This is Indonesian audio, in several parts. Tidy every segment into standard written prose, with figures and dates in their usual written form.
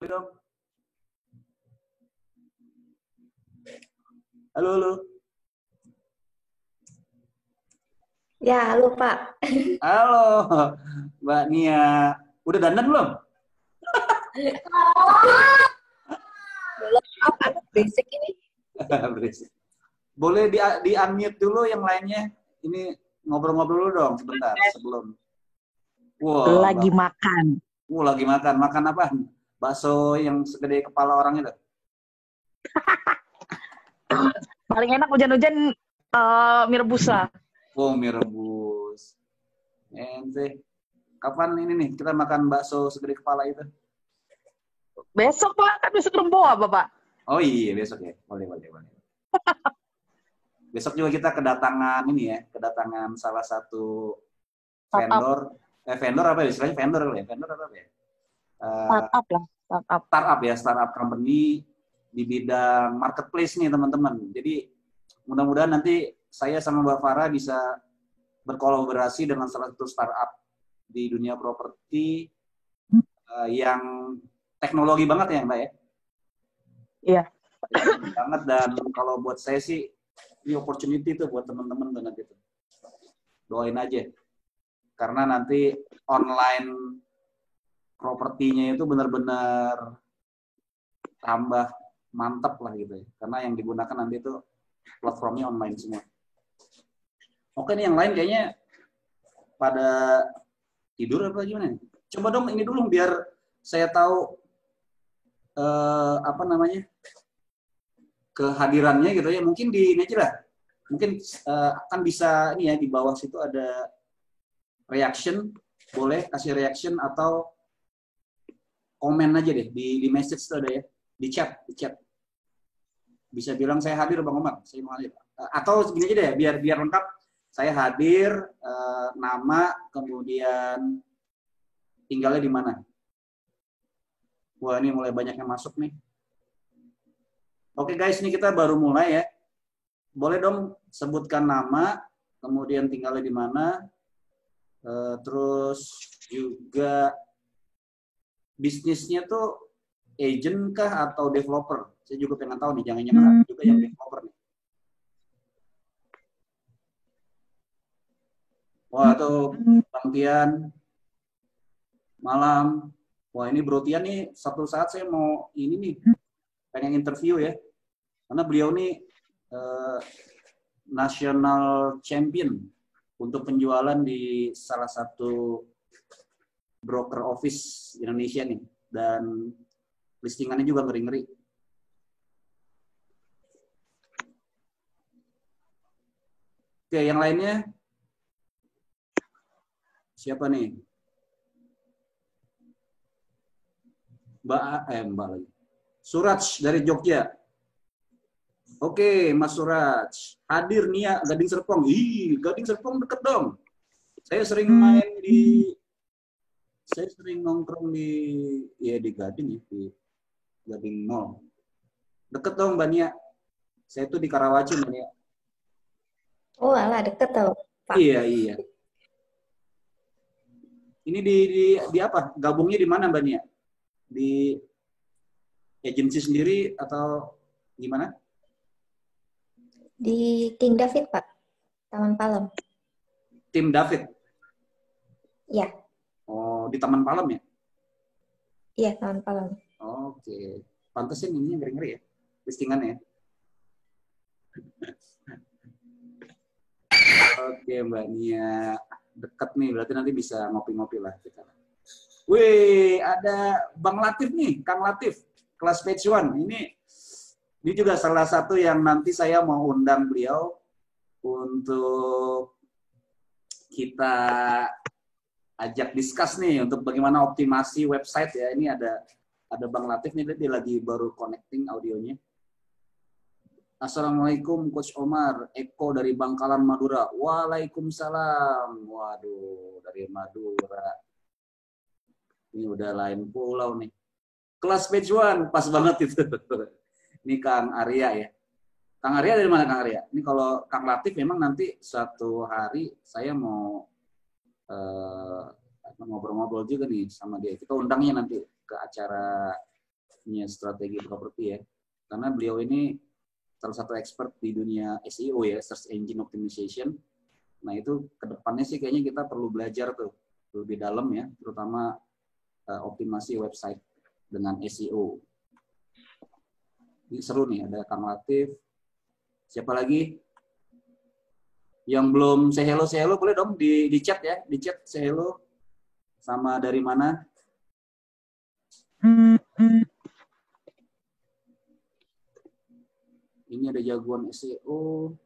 dong. Halo, halo. Ya, halo Pak. Halo, Mbak Nia. Udah dandan belum? Belum, anak berisik ini. Berisik. Boleh di unmute dulu yang lainnya. Ini ngobrol-ngobrol dulu dong sebentar sebelum. Wow, Lagi makan. lagi makan. Makan apa? Bakso yang segede kepala orang itu? Paling enak hujan-hujan mie rebus lah. Oh, mie rebus. Ente. Kapan ini nih kita makan bakso segede kepala itu? Besok Pak, kan besok Remboa Bapak. Oh iya, besok ya. Boleh. Besok juga kita kedatangan ini ya, kedatangan salah satu vendor. Vendor apa ya? Istilahnya vendor ya? Vendor apa ya? Startup lah, startup. Startup ya, startup company di bidang marketplace nih teman-teman. Jadi mudah-mudahan nanti saya sama Mbak Farah bisa berkolaborasi dengan salah satu startup di dunia properti yang teknologi banget ya Mbak ya? Iya. Teknologi banget, dan kalau buat saya sih ini opportunity tuh buat teman-teman banget gitu. Doain aja. Karena nanti online propertinya itu benar-benar tambah mantap lah gitu ya. Karena yang digunakan nanti itu platformnya online semua. Oke nih, yang lain kayaknya pada tidur apa gimana? Coba dong ini dulu biar saya tahu apa namanya kehadirannya gitu ya. Mungkin di ini aja lah. Mungkin akan bisa ini ya, di bawah situ ada reaction, boleh kasih reaction atau komen aja deh di message tuh ada ya, di chat. Bisa bilang saya hadir Bang Omar, saya mau hadir. Atau segini aja deh, biar lengkap. Saya hadir, nama, kemudian tinggalnya di mana. Wah, ini mulai banyak yang masuk nih. Oke guys, ini kita baru mulai ya. Boleh dong sebutkan nama, kemudian tinggalnya di mana, terus juga bisnisnya tuh agent kah atau developer? Saya juga pengen tahu nih, jangan-jangan juga yang developer nih. Wah, tuh Bang Tian, malam. Wah, ini Bro Tian nih, satu saat saya mau ini nih, pengen interview ya. Karena beliau nih national champion untuk penjualan di salah satu broker office Indonesia nih. Dan listingannya juga ngeri-ngeri. Oke, yang lainnya? Siapa nih? Mbak lagi. Suraj dari Jogja. Oke, Mas Suraj. Hadir nih ya, Gading Serpong. Ih, Gading Serpong deket dong. Saya sering nongkrong di Gading ya, di Gading Mall. Deket dong, Mbak Nia. Saya tuh di Karawaci, Mbak Nia. Oh, alah deket tau, Pak. Iya. Ini di apa? Gabungnya di mana, Mbak Nia? Di agensi sendiri atau gimana? Di King David, Pak. Taman Palem. Tim David? Iya. Oh, di Taman Palem ya? Iya, Taman Palem. Oke. Pantesin ininya ngeri-ngeri ya, listingannya. Oke, Mbak Nia. Deket nih, berarti nanti bisa ngopi-ngopi lah kita. Wih, ada Bang Latif nih, Kang Latif, kelas Page One. Ini juga salah satu yang nanti saya mau undang beliau untuk kita ajak discuss nih untuk bagaimana optimasi website ya. Ini ada Bang Latif nih, dia lagi baru connecting audionya. Assalamualaikum Coach Omar, Eko dari Bangkalan Madura. Waalaikumsalam. Waduh, dari Madura. Ini udah lain pulau nih. Kelas Page One, pas banget itu. Ini Kang Arya ya. Kang Arya dari mana Kang Arya? Ini kalau Kang Latif memang nanti suatu hari saya mau ngobrol-ngobrol juga nih sama dia. Kita undangnya nanti ke acara punya strategi properti ya. Karena beliau ini salah satu expert di dunia SEO ya, Search Engine Optimization. Nah itu kedepannya sih kayaknya kita perlu belajar tuh lebih dalam ya, terutama optimasi website dengan SEO. Ini seru nih, ada Kang Latif. Siapa lagi? Yang belum say hello boleh dong di chat ya, di chat say hello. Sama dari mana? Ini ada jagoan SEO.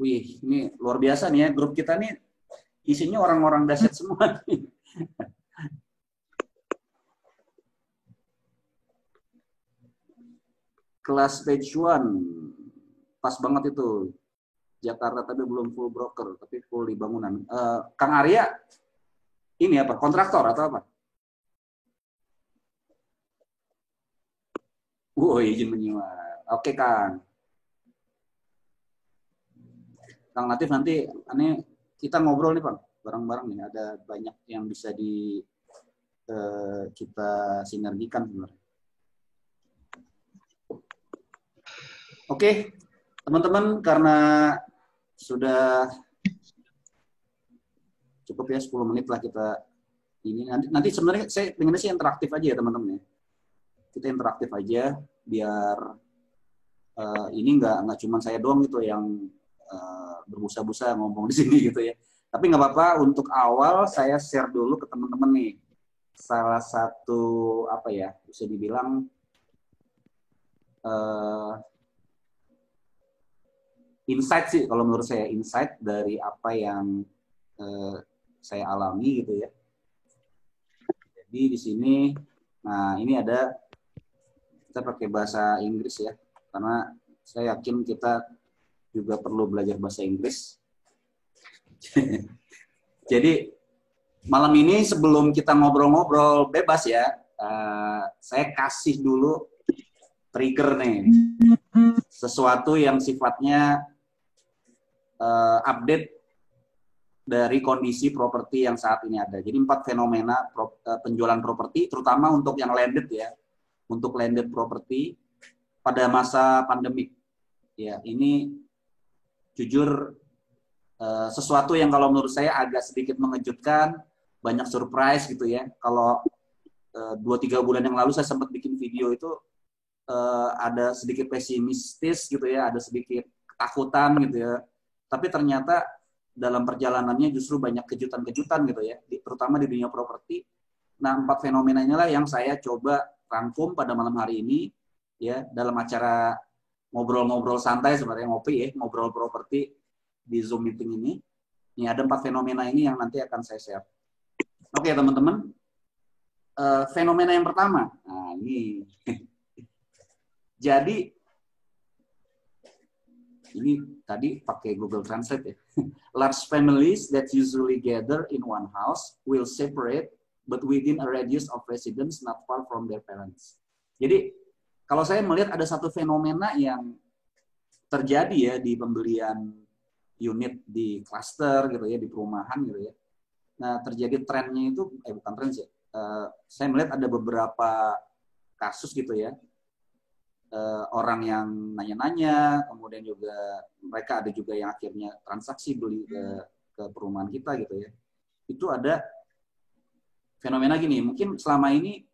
Wih, ini luar biasa nih ya, grup kita nih isinya orang-orang dahsyat semua. Kelas page one, pas banget itu. Jakarta tapi belum full broker, tapi full di bangunan. Kang Arya, ini apa? Kontraktor atau apa? Izin menyewa. Oke, Kang. Kang Latif nanti kita ngobrol nih, Pak. Bareng-bareng nih. Ada banyak yang bisa kita sinergikan sebenarnya. Oke, teman-teman, karena sudah cukup ya 10 menit lah kita ini. Nanti sebenarnya saya pengennya sih interaktif aja ya, teman-teman ya. Kita interaktif aja biar ini nggak cuma saya doang gitu yang berbusa-busa ngomong di sini gitu ya. Tapi nggak apa-apa, untuk awal saya share dulu ke teman-teman nih. Salah satu apa ya, bisa dibilang insight sih kalau menurut saya, insight dari apa yang saya alami gitu ya. Jadi di sini, nah ini ada, kita pakai bahasa Inggris ya, karena saya yakin kita juga perlu belajar bahasa Inggris. Jadi malam ini sebelum kita ngobrol-ngobrol bebas ya, saya kasih dulu trigger nih, sesuatu yang sifatnya update dari kondisi properti yang saat ini ada. Jadi 4 fenomena penjualan properti, terutama untuk yang landed ya, untuk landed properti pada masa pandemik. Ya, ini jujur sesuatu yang kalau menurut saya agak sedikit mengejutkan, banyak surprise gitu ya. Kalau 2-3 bulan yang lalu saya sempat bikin video itu ada sedikit pesimistis gitu ya, ada sedikit ketakutan gitu ya. Tapi ternyata dalam perjalanannya justru banyak kejutan-kejutan gitu ya, terutama di dunia properti. Nah, 4 fenomena inilah yang saya coba rangkum pada malam hari ini ya, dalam acara ngobrol-ngobrol santai sebenarnya, ngopi ya, ngobrol properti di Zoom meeting ini. Ini ada 4 fenomena ini yang nanti akan saya share. Oke, teman-teman. Fenomena yang pertama. Nah, ini. Jadi ini tadi pakai Google Translate ya. Large families that usually gather in one house will separate but within a radius of residence not far from their parents. Jadi kalau saya melihat ada satu fenomena yang terjadi ya di pembelian unit di klaster gitu ya, di perumahan gitu ya. Nah, terjadi trennya itu bukan tren sih. Saya melihat ada beberapa kasus gitu ya. Orang yang nanya-nanya, kemudian juga mereka ada juga yang akhirnya transaksi beli ke perumahan kita gitu ya. Itu ada fenomena gini, mungkin selama ini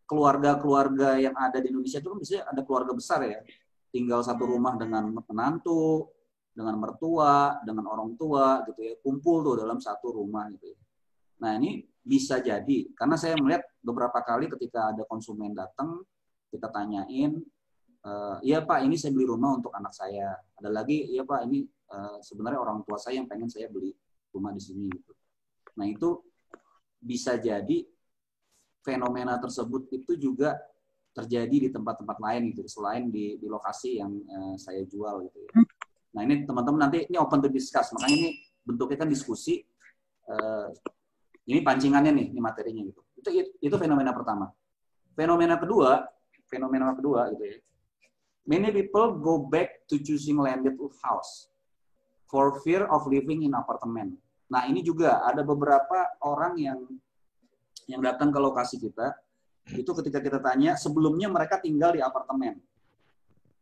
keluarga-keluarga yang ada di Indonesia itu kan biasanya ada keluarga besar ya, tinggal satu rumah dengan menantu, dengan mertua, dengan orang tua gitu ya, kumpul tuh dalam satu rumah gitu ya. Nah ini bisa jadi, karena saya melihat beberapa kali ketika ada konsumen datang, kita tanyain, iya Pak, ini saya beli rumah untuk anak saya. Ada lagi, iya Pak, ini sebenarnya orang tua saya yang pengen saya beli rumah di sini. Gitu. Nah itu bisa jadi fenomena tersebut itu juga terjadi di tempat-tempat lain gitu, selain di lokasi yang saya jual gitu. Ya. Nah ini teman-teman nanti ini open to discuss, makanya ini bentuknya kan diskusi. Ini pancingannya nih, ini materinya gitu. Itu fenomena pertama. Fenomena kedua gitu ya. Many people go back to choosing landed house for fear of living in apartment. Nah, ini juga ada beberapa orang yang datang ke lokasi kita Itu ketika kita tanya, sebelumnya mereka tinggal di apartemen.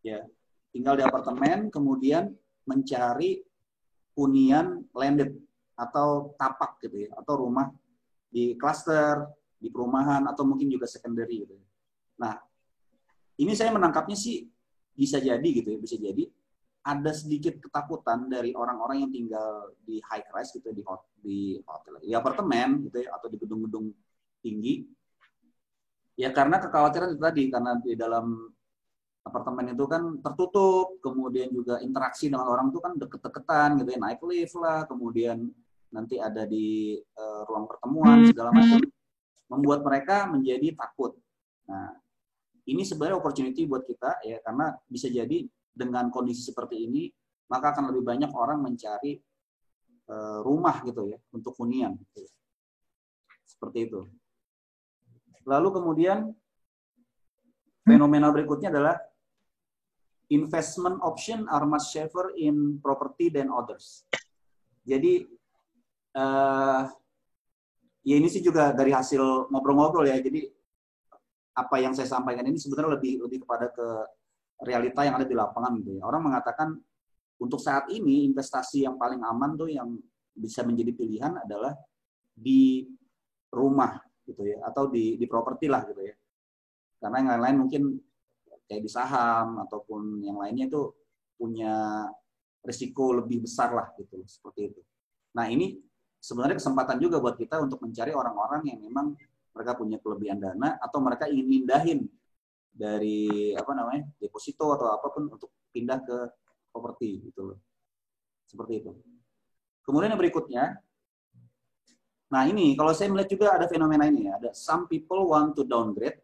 Ya, tinggal di apartemen, kemudian mencari hunian landed atau tapak gitu ya, atau rumah di klaster, di perumahan, atau mungkin juga secondary gitu. Nah, ini saya menangkapnya sih bisa jadi gitu ya, bisa jadi ada sedikit ketakutan dari orang-orang yang tinggal di high rise gitu, di hotel, di apartemen gitu ya, atau di gedung-gedung tinggi. Ya karena kekhawatiran itu tadi, karena di dalam apartemen itu kan tertutup, kemudian juga interaksi dengan orang itu kan deket-deketan gitu ya, naik lift lah, kemudian nanti ada di ruang pertemuan segala macam, membuat mereka menjadi takut. Nah, ini sebenarnya opportunity buat kita ya, karena bisa jadi dengan kondisi seperti ini maka akan lebih banyak orang mencari rumah gitu ya untuk hunian. Gitu. Seperti itu. Lalu kemudian fenomena berikutnya adalah investment option are much safer in property than others. Jadi ya ini sih juga dari hasil ngobrol-ngobrol ya. Jadi apa yang saya sampaikan ini sebenarnya lebih kepada ke realita yang ada di lapangan gitu ya. Orang mengatakan untuk saat ini investasi yang paling aman tuh yang bisa menjadi pilihan adalah di rumah gitu ya, atau di properti lah gitu ya. Karena yang lain-lain mungkin kayak di saham ataupun yang lainnya itu punya risiko lebih besar lah gitu, seperti itu. Nah, ini sebenarnya kesempatan juga buat kita untuk mencari orang-orang yang memang mereka punya kelebihan dana atau mereka ingin mindahin dari deposito atau apapun untuk pindah ke properti gitu loh. Seperti itu. Kemudian yang berikutnya, nah ini kalau saya melihat juga ada fenomena ini ya, ada some people want to downgrade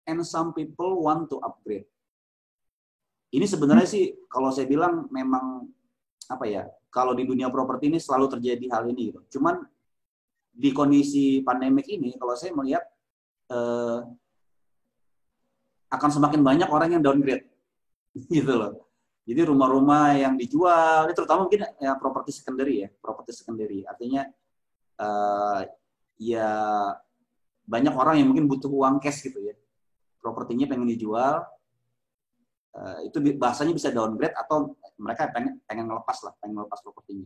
and some people want to upgrade. Ini sebenarnya sih kalau saya bilang memang kalau di dunia properti ini selalu terjadi hal ini gitu. Cuman di kondisi pandemik ini kalau saya melihat akan semakin banyak orang yang downgrade gitu loh. Jadi rumah-rumah yang dijual, ini terutama mungkin ya properti secondary. Artinya ya banyak orang yang mungkin butuh uang cash gitu ya. Propertinya pengen dijual, itu bahasanya bisa downgrade atau mereka pengen ngelepas propertinya.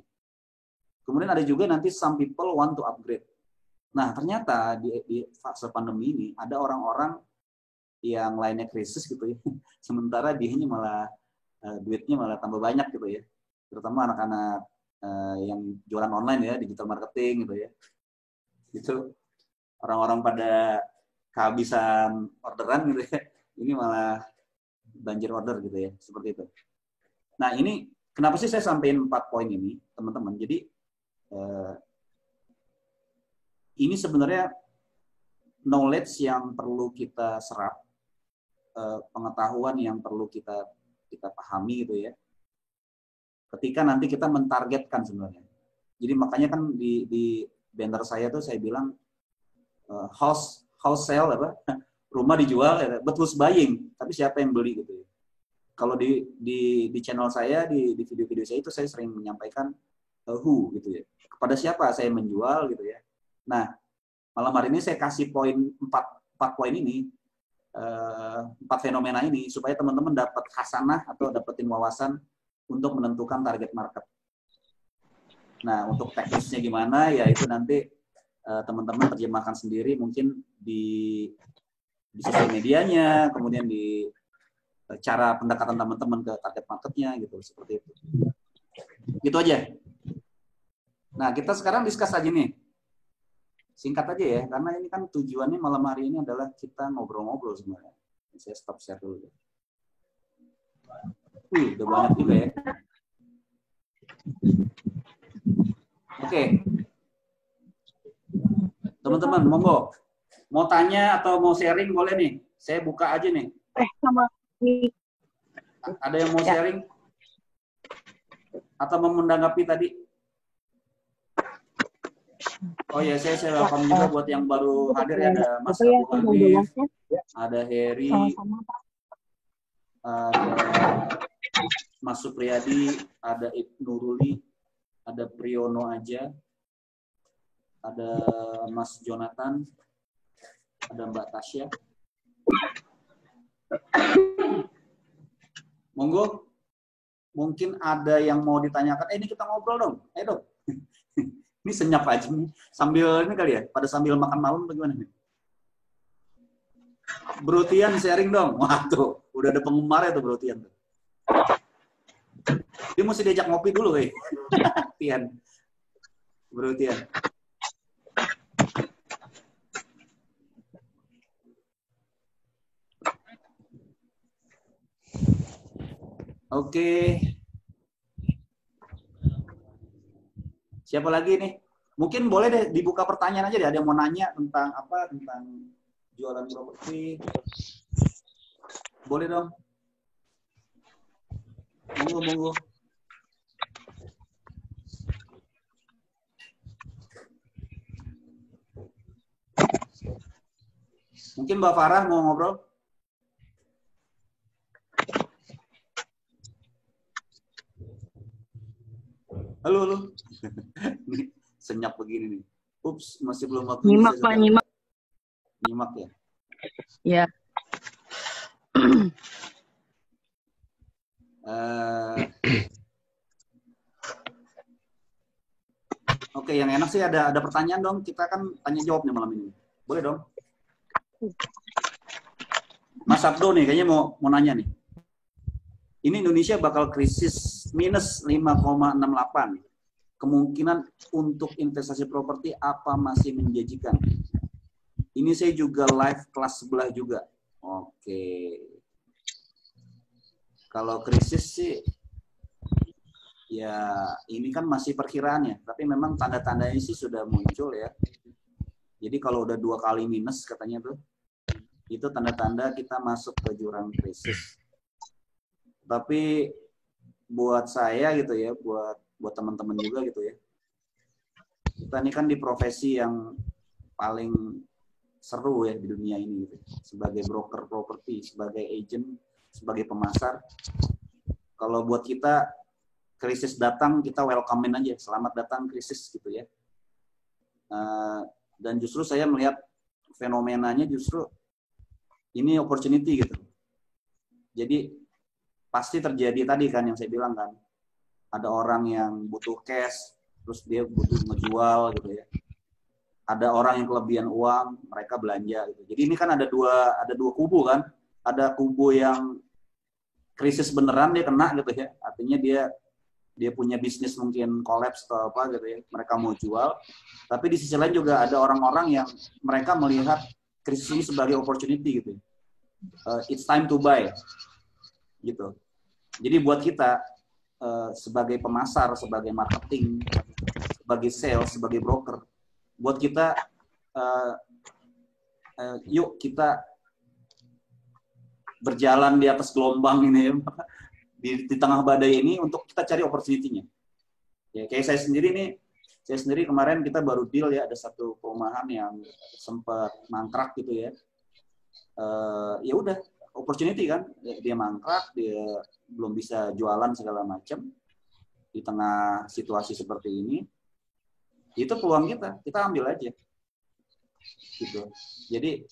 Kemudian ada juga nanti some people want to upgrade. Nah, ternyata di fase pandemi ini ada orang-orang yang lainnya krisis gitu ya. Sementara dianya malah duitnya malah tambah banyak gitu ya. Terutama anak-anak yang jualan online ya, digital marketing gitu ya. Itu orang-orang pada kehabisan orderan gitu ya. Ini malah banjir order gitu ya, seperti itu. Nah, ini kenapa sih saya sampaikan 4 poin ini, teman-teman? Jadi ini sebenarnya knowledge yang perlu kita serap, pengetahuan yang perlu kita pahami gitu ya. Ketika nanti kita mentargetkan sebenarnya. Jadi makanya kan di banner saya tuh saya bilang house sale rumah dijual, but who's buying? Tapi siapa yang beli gitu ya. Kalau di channel saya, di video-video saya itu saya sering menyampaikan who gitu ya. Kepada siapa saya menjual gitu ya. Nah, malam hari ini saya kasih poin 4 poin ini, 4 fenomena ini supaya teman-teman dapat khasanah atau dapetin wawasan untuk menentukan target market. Nah, untuk teknisnya gimana ya itu nanti teman-teman terjemahkan sendiri mungkin di sosial medianya, kemudian di cara pendekatan teman-teman ke target marketnya gitu, seperti itu. Gitu aja. Nah, kita sekarang discuss aja nih. Singkat aja ya, karena ini kan tujuannya malam hari ini adalah kita ngobrol-ngobrol sebenarnya. Saya stop share dulu. Udah banyak juga ya. Oke. Teman-teman, monggo. Mau tanya atau mau sharing boleh nih. Saya buka aja nih. Sama. Ada yang mau sharing? Atau mau menanggapi tadi? Oh ya, saya welcome juga buat yang baru hadir ya. Ada Mas Abu Hanif, ada Heri, ada Mas Supriyadi, ada Ibnu Nuruli, ada Priyono Aja, ada Mas Jonathan, ada Mbak Tasya. Monggo, mungkin ada yang mau ditanyakan. Ini kita ngobrol dong. Ayo dong. Ini senyap aja nih. Sambil ini kali ya, pada sambil makan malam bagaimana nih? Bro Tian sharing dong. Wah tuh, udah ada penggemar ya tuh Bro Tian. Dia mesti diajak ngopi dulu, Tian. Bro Tian. Oke. Siapa lagi nih? Mungkin boleh deh dibuka pertanyaan aja deh. Ada yang mau nanya tentang apa? Tentang jualan properti. Boleh dong. Monggo. Mungkin Mbak Farah mau ngobrol? Halo. Nih, senyap begini nih. Ups, masih belum waktu. Nyimak, Pak, nyimak. Nyimak ya? Ya. Oke, yang enak sih ada pertanyaan dong. Kita kan tanya jawab nih malam ini. Boleh dong? Mas Abdo nih, kayaknya mau nanya nih. Ini Indonesia bakal krisis minus 5,68. Kemungkinan untuk investasi properti apa masih menjanjikan? Ini saya juga live kelas sebelah juga. Oke. Kalau krisis sih, ya ini kan masih perkiraan ya. Tapi memang tanda-tandanya sih sudah muncul ya. Jadi kalau udah 2 kali minus katanya tuh, itu tanda-tanda kita masuk ke jurang krisis. Tapi buat saya gitu ya, buat teman-teman juga gitu ya. Kita ini kan di profesi yang paling seru ya di dunia ini gitu. Sebagai broker properti, sebagai agent, sebagai pemasar. Kalau buat kita krisis datang, kita welcome-in aja. Selamat datang krisis gitu ya. Dan justru saya melihat fenomenanya justru ini opportunity gitu. Jadi pasti terjadi tadi kan yang saya bilang kan, ada orang yang butuh cash, terus dia butuh ngejual gitu ya. Ada orang yang kelebihan uang, mereka belanja gitu. Jadi ini kan ada dua kubu kan, ada kubu yang krisis beneran dia kena gitu ya, artinya dia punya bisnis mungkin kolaps atau apa gitu ya, mereka mau jual. Tapi di sisi lain juga ada orang-orang yang mereka melihat krisis ini sebagai opportunity gitu. It's time to buy gitu. Jadi buat kita sebagai pemasar, sebagai marketing, sebagai sales, sebagai broker, buat kita yuk kita berjalan di atas gelombang ini ya, di tengah badai ini untuk kita cari opportunity-nya. Ya, kayak saya sendiri kemarin kita baru deal ya, ada satu perumahan yang sempat mangkrak gitu ya. Ya udah, opportunity kan, dia mangkrak, dia belum bisa jualan segala macam di tengah situasi seperti ini. Itu peluang kita ambil aja. Gitu. Jadi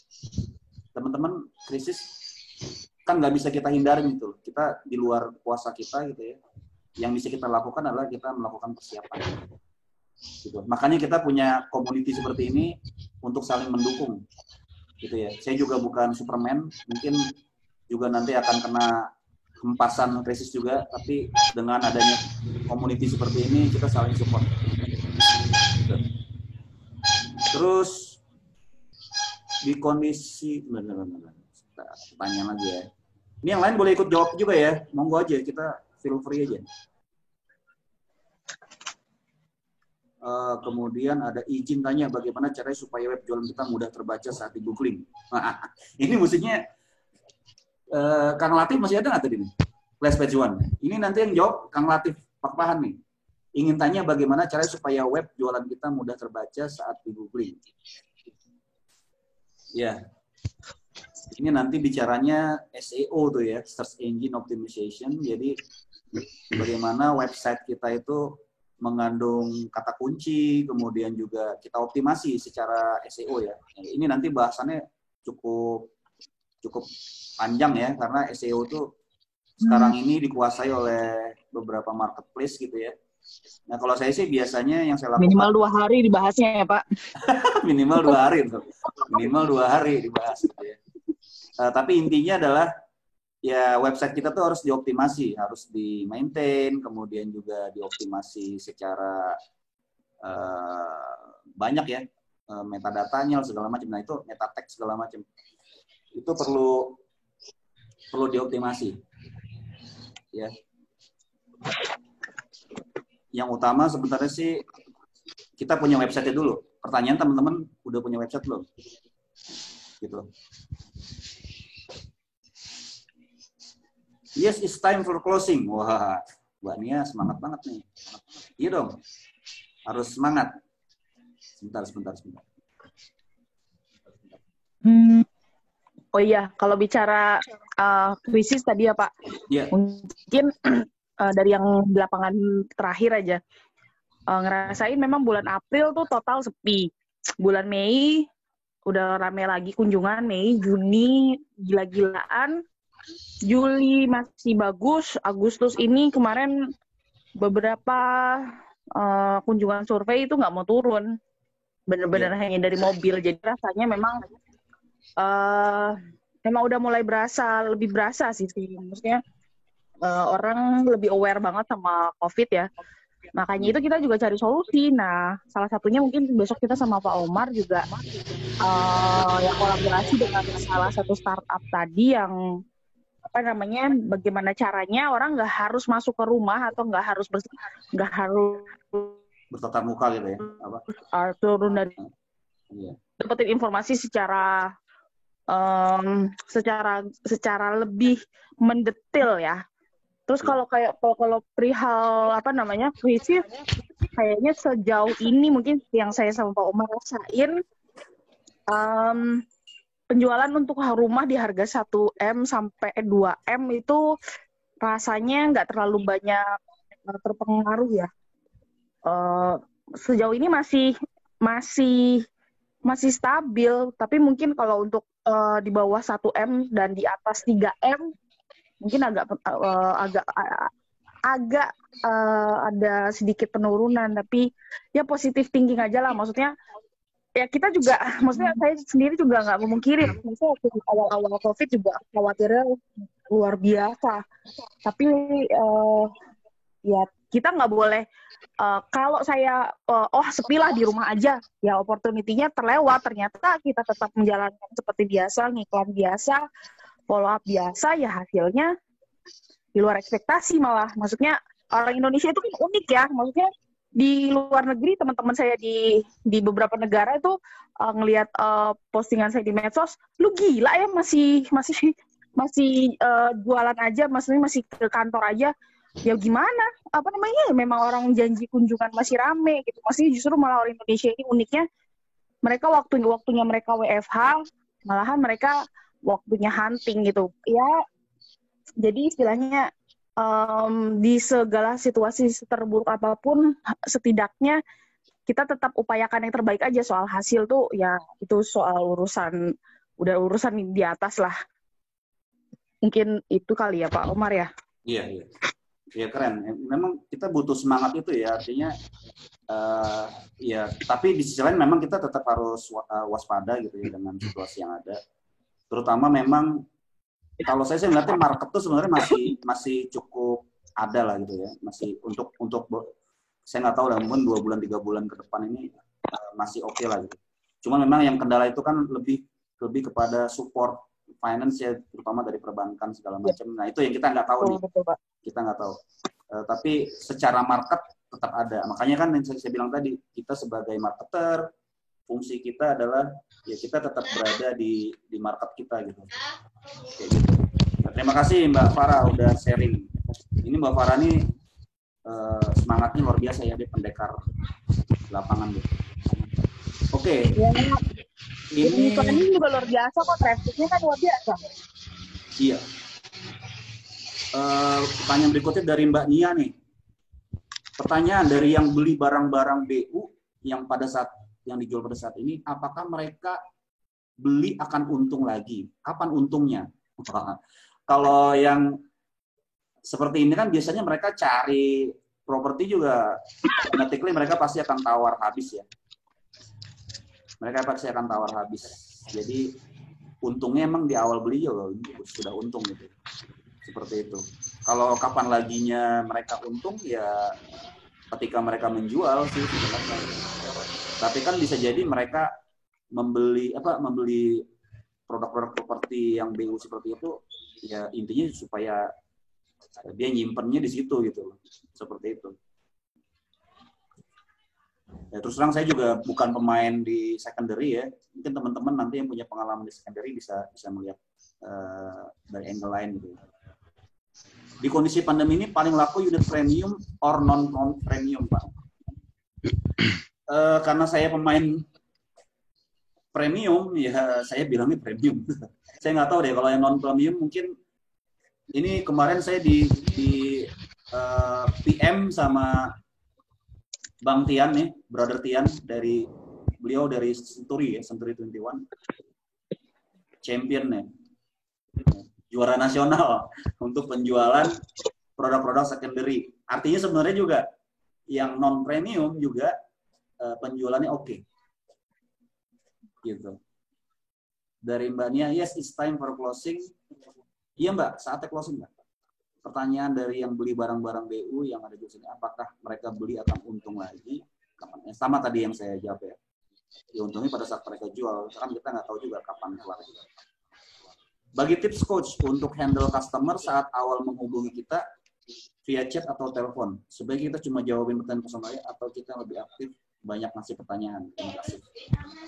teman-teman, krisis kan nggak bisa kita hindarin gitu. Kita di luar kuasa kita gitu ya. Yang bisa kita lakukan adalah kita melakukan persiapan. Gitu. Makanya kita punya community seperti ini untuk saling mendukung. Gitu ya. Saya juga bukan Superman, mungkin juga nanti akan kena hempasan krisis juga, tapi dengan adanya community seperti ini kita saling support. Gitu. Terus di kondisi pertanyaan lagi ya. Ini yang lain boleh ikut jawab juga ya, monggo aja, kita feel free aja. Kemudian ada izin tanya bagaimana caranya supaya web jualan kita mudah terbaca saat di googling. Ini musiknya Kang Latif masih ada nggak tadi nih? Flash page one. Ini nanti yang jawab Kang Latif Pak Pahan nih. Ingin tanya bagaimana caranya supaya web jualan kita mudah terbaca saat di googling. Ya. Ini nanti bicaranya SEO tuh ya, Search Engine Optimization. Jadi bagaimana website kita itu mengandung kata kunci, kemudian juga kita optimasi secara SEO ya. Ini nanti bahasannya cukup cukup panjang ya, karena SEO tuh sekarang ini dikuasai oleh beberapa marketplace gitu ya. Nah kalau saya sih biasanya yang saya lakukan Minimal 2 hari dibahasnya ya Pak. minimal 2 hari tuh, minimal 2 hari dibahas gitu ya. Tapi intinya adalah ya website kita tuh harus dioptimasi, harus di-maintain, kemudian juga dioptimasi secara banyak ya, metadatanya segala macam. Nah itu meta tag segala macam. Itu perlu dioptimasi. Ya. Yang utama sebenarnya sih kita punya website dulu. Pertanyaan teman-teman udah punya website belum? Gitu. Yes, it's time for closing. Wah, Mbak Nia semangat banget nih. Iya dong. Harus semangat. Sebentar. Oh iya, kalau bicara krisis tadi ya Pak, mungkin dari yang di lapangan terakhir aja, ngerasain memang bulan April tuh total sepi. Bulan Mei udah rame lagi kunjungan, Mei, Juni gila-gilaan, Juli masih bagus, Agustus ini kemarin beberapa kunjungan survei itu nggak mau turun, bener-bener hanya dari mobil, jadi rasanya memang udah mulai lebih berasa sih, maksudnya orang lebih aware banget sama COVID ya. Makanya itu kita juga cari solusi. Nah, salah satunya mungkin besok kita sama Pak Omar juga yang kolaborasi dengan salah satu startup tadi yang bagaimana caranya orang nggak harus masuk ke rumah atau nggak harus bertatap muka gitu ya? Turun dari dapetin informasi secara lebih mendetail ya. Terus kalau perihal krisis, kayaknya sejauh ini mungkin yang saya sama Pak Omar rasain, penjualan untuk rumah di harga 1M sampai 2M itu rasanya nggak terlalu banyak terpengaruh ya. Sejauh ini masih stabil, tapi mungkin kalau untuk di bawah 1M dan di atas 3M mungkin agak ada sedikit penurunan, tapi ya positif thinking aja lah. Maksudnya ya kita juga, maksudnya saya sendiri juga nggak memungkiri, maksudnya awal-awal COVID juga khawatirnya luar biasa, tapi ya kita nggak boleh kalau saya sepi lah di rumah aja, ya opportunity-nya terlewat, ternyata kita tetap menjalankan seperti biasa, ngiklan biasa, follow up biasa, ya hasilnya di luar ekspektasi malah. Maksudnya orang Indonesia itu kan unik ya, maksudnya di luar negeri teman-teman saya di beberapa negara itu ngelihat postingan saya di medsos, lu gila ya masih jualan aja, maksudnya masih ke kantor aja. Ya gimana? Memang orang janji kunjungan masih rame gitu. Masih justru malah orang Indonesia ini uniknya, mereka waktunya mereka WFH, malahan mereka waktunya hunting gitu. Ya, jadi istilahnya di segala situasi terburuk apapun, setidaknya kita tetap upayakan yang terbaik aja. Soal hasil tuh ya itu soal urusan di atas lah. Mungkin itu kali ya Pak Omar ya. Iya. Ya keren. Memang kita butuh semangat itu ya. Artinya ya. Tapi di sisi lain memang kita tetap harus waspada gitu ya dengan situasi yang ada. Terutama memang kalau saya melihatnya market tuh sebenarnya masih cukup ada lah gitu ya. Masih untuk saya nggak tahu lah, mungkin 2 bulan 3 bulan ke depan ini masih oke lah gitu. Cuma memang yang kendala itu kan lebih kepada support finance ya, terutama dari perbankan segala macam. Nah itu yang kita nggak tahu nih. Kita nggak tahu. Tapi secara market tetap ada. Makanya kan yang saya bilang tadi, kita sebagai marketer, fungsi kita adalah ya kita tetap berada di market kita gitu. Kayak gitu. Nah, terima kasih Mbak Farah udah sharing. Ini Mbak Farah nih semangatnya luar biasa ya, dia pendekar lapangan gitu. Oke. Ini juga luar biasa kok, trafficnya kan luar biasa. Iya. Pertanyaan berikutnya dari Mbak Nia nih. Pertanyaan dari yang beli barang-barang BU yang dijual pada saat ini, apakah mereka beli akan untung lagi. Kapan untungnya? Kalau yang seperti ini kan biasanya mereka cari properti juga, automatically mereka pasti akan tawar habis ya. Mereka pasti akan tawar habis. Jadi untungnya emang di awal beli juga sudah untung gitu. Seperti itu. Kalau kapan laginya mereka untung ya ketika mereka menjual sih sebenarnya. Tapi kan bisa jadi mereka membeli produk-produk properti yang BU seperti itu ya intinya supaya dia nyimpennya di situ gitu. Seperti itu. Ya, terus terang saya juga bukan pemain di secondary ya. Mungkin teman-teman nanti yang punya pengalaman di secondary bisa melihat dari angle lain gitu. Di kondisi pandemi ini paling laku unit premium or non premium Pak. Karena saya pemain premium ya saya bilangnya premium. Saya nggak tahu deh kalau yang non premium mungkin ini kemarin saya di PM sama Bang Tian nih, Brother Tian beliau dari Century 21, champion nih, juara nasional untuk penjualan produk-produk secondary. Artinya sebenarnya juga yang non premium juga penjualannya oke. Gitu. Dari Mbak Nia, yes, it's time for closing. Iya Mbak, saatnya closing Mbak. Pertanyaan dari yang beli barang-barang BU yang ada di sini, apakah mereka beli akan untung lagi? Sama tadi yang saya jawab ya. Ya untungnya pada saat mereka jual, kan kita nggak tahu juga kapan keluar. Bagi tips coach untuk handle customer saat awal menghubungi kita via chat atau telepon, sebaiknya kita cuma jawabin pertanyaan personalnya atau kita lebih aktif banyak ngasih pertanyaan. Terima kasih.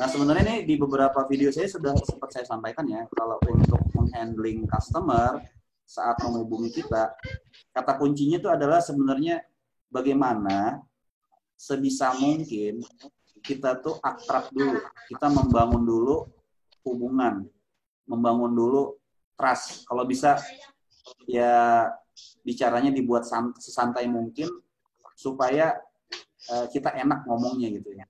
Nah sebenarnya ini di beberapa video saya sudah sempat saya sampaikan ya, kalau untuk menghandling customer saat menghubungi kita, kata kuncinya itu adalah sebenarnya bagaimana sebisa mungkin kita tuh akrab dulu, kita membangun dulu hubungan, membangun dulu trust. Kalau bisa ya bicaranya dibuat sesantai mungkin supaya kita enak ngomongnya gitu ya.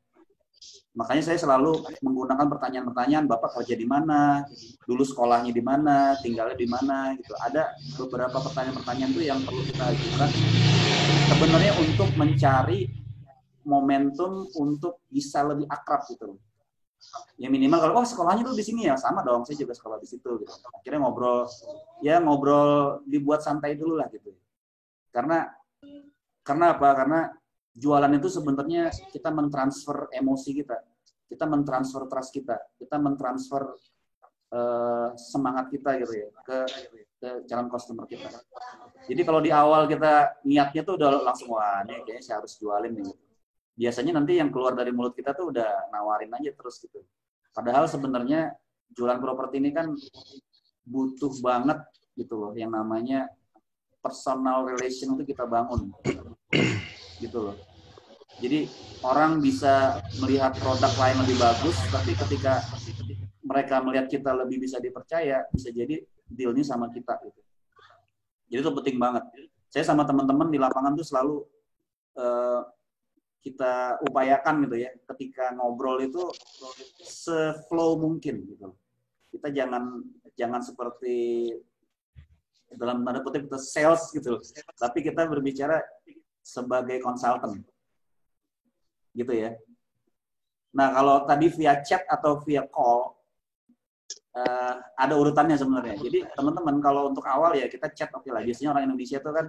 Makanya saya selalu menggunakan pertanyaan-pertanyaan, Bapak kerja di mana, dulu sekolahnya di mana, tinggalnya di mana, gitu. Ada beberapa pertanyaan-pertanyaan itu yang perlu kita ajukan sebenarnya untuk mencari momentum untuk bisa lebih akrab gitu. Ya minimal kalau sekolahnya tuh di sini ya, sama dong, saya juga sekolah di situ gitu. Akhirnya ngobrol dibuat santai dulu lah gitu. Karena apa? Karena jualan itu sebenarnya kita mentransfer emosi kita mentransfer trust kita mentransfer semangat kita gitu ya ke calon customer kita. Jadi kalau di awal kita niatnya tuh udah langsung wah ini kayaknya saya harus jualin nih. Biasanya nanti yang keluar dari mulut kita tuh udah nawarin aja terus gitu. Padahal sebenarnya jualan properti ini kan butuh banget gitu loh yang namanya personal relation itu kita bangun. Gitu loh. Jadi orang bisa melihat produk lain lebih bagus, tapi ketika mereka melihat kita lebih bisa dipercaya, bisa jadi deal-nya sama kita gitu. Jadi itu penting banget. Saya sama teman-teman di lapangan tuh selalu kita upayakan gitu ya, ketika ngobrol itu se-flow mungkin gitu. Kita jangan seperti dalam tanda kutip kita sales gitu, tapi kita berbicara sebagai konsultan. Gitu ya. Nah kalau tadi via chat atau via call ada urutannya sebenarnya. Jadi teman-teman kalau untuk awal ya kita chat oke lah. Biasanya orang Indonesia tuh kan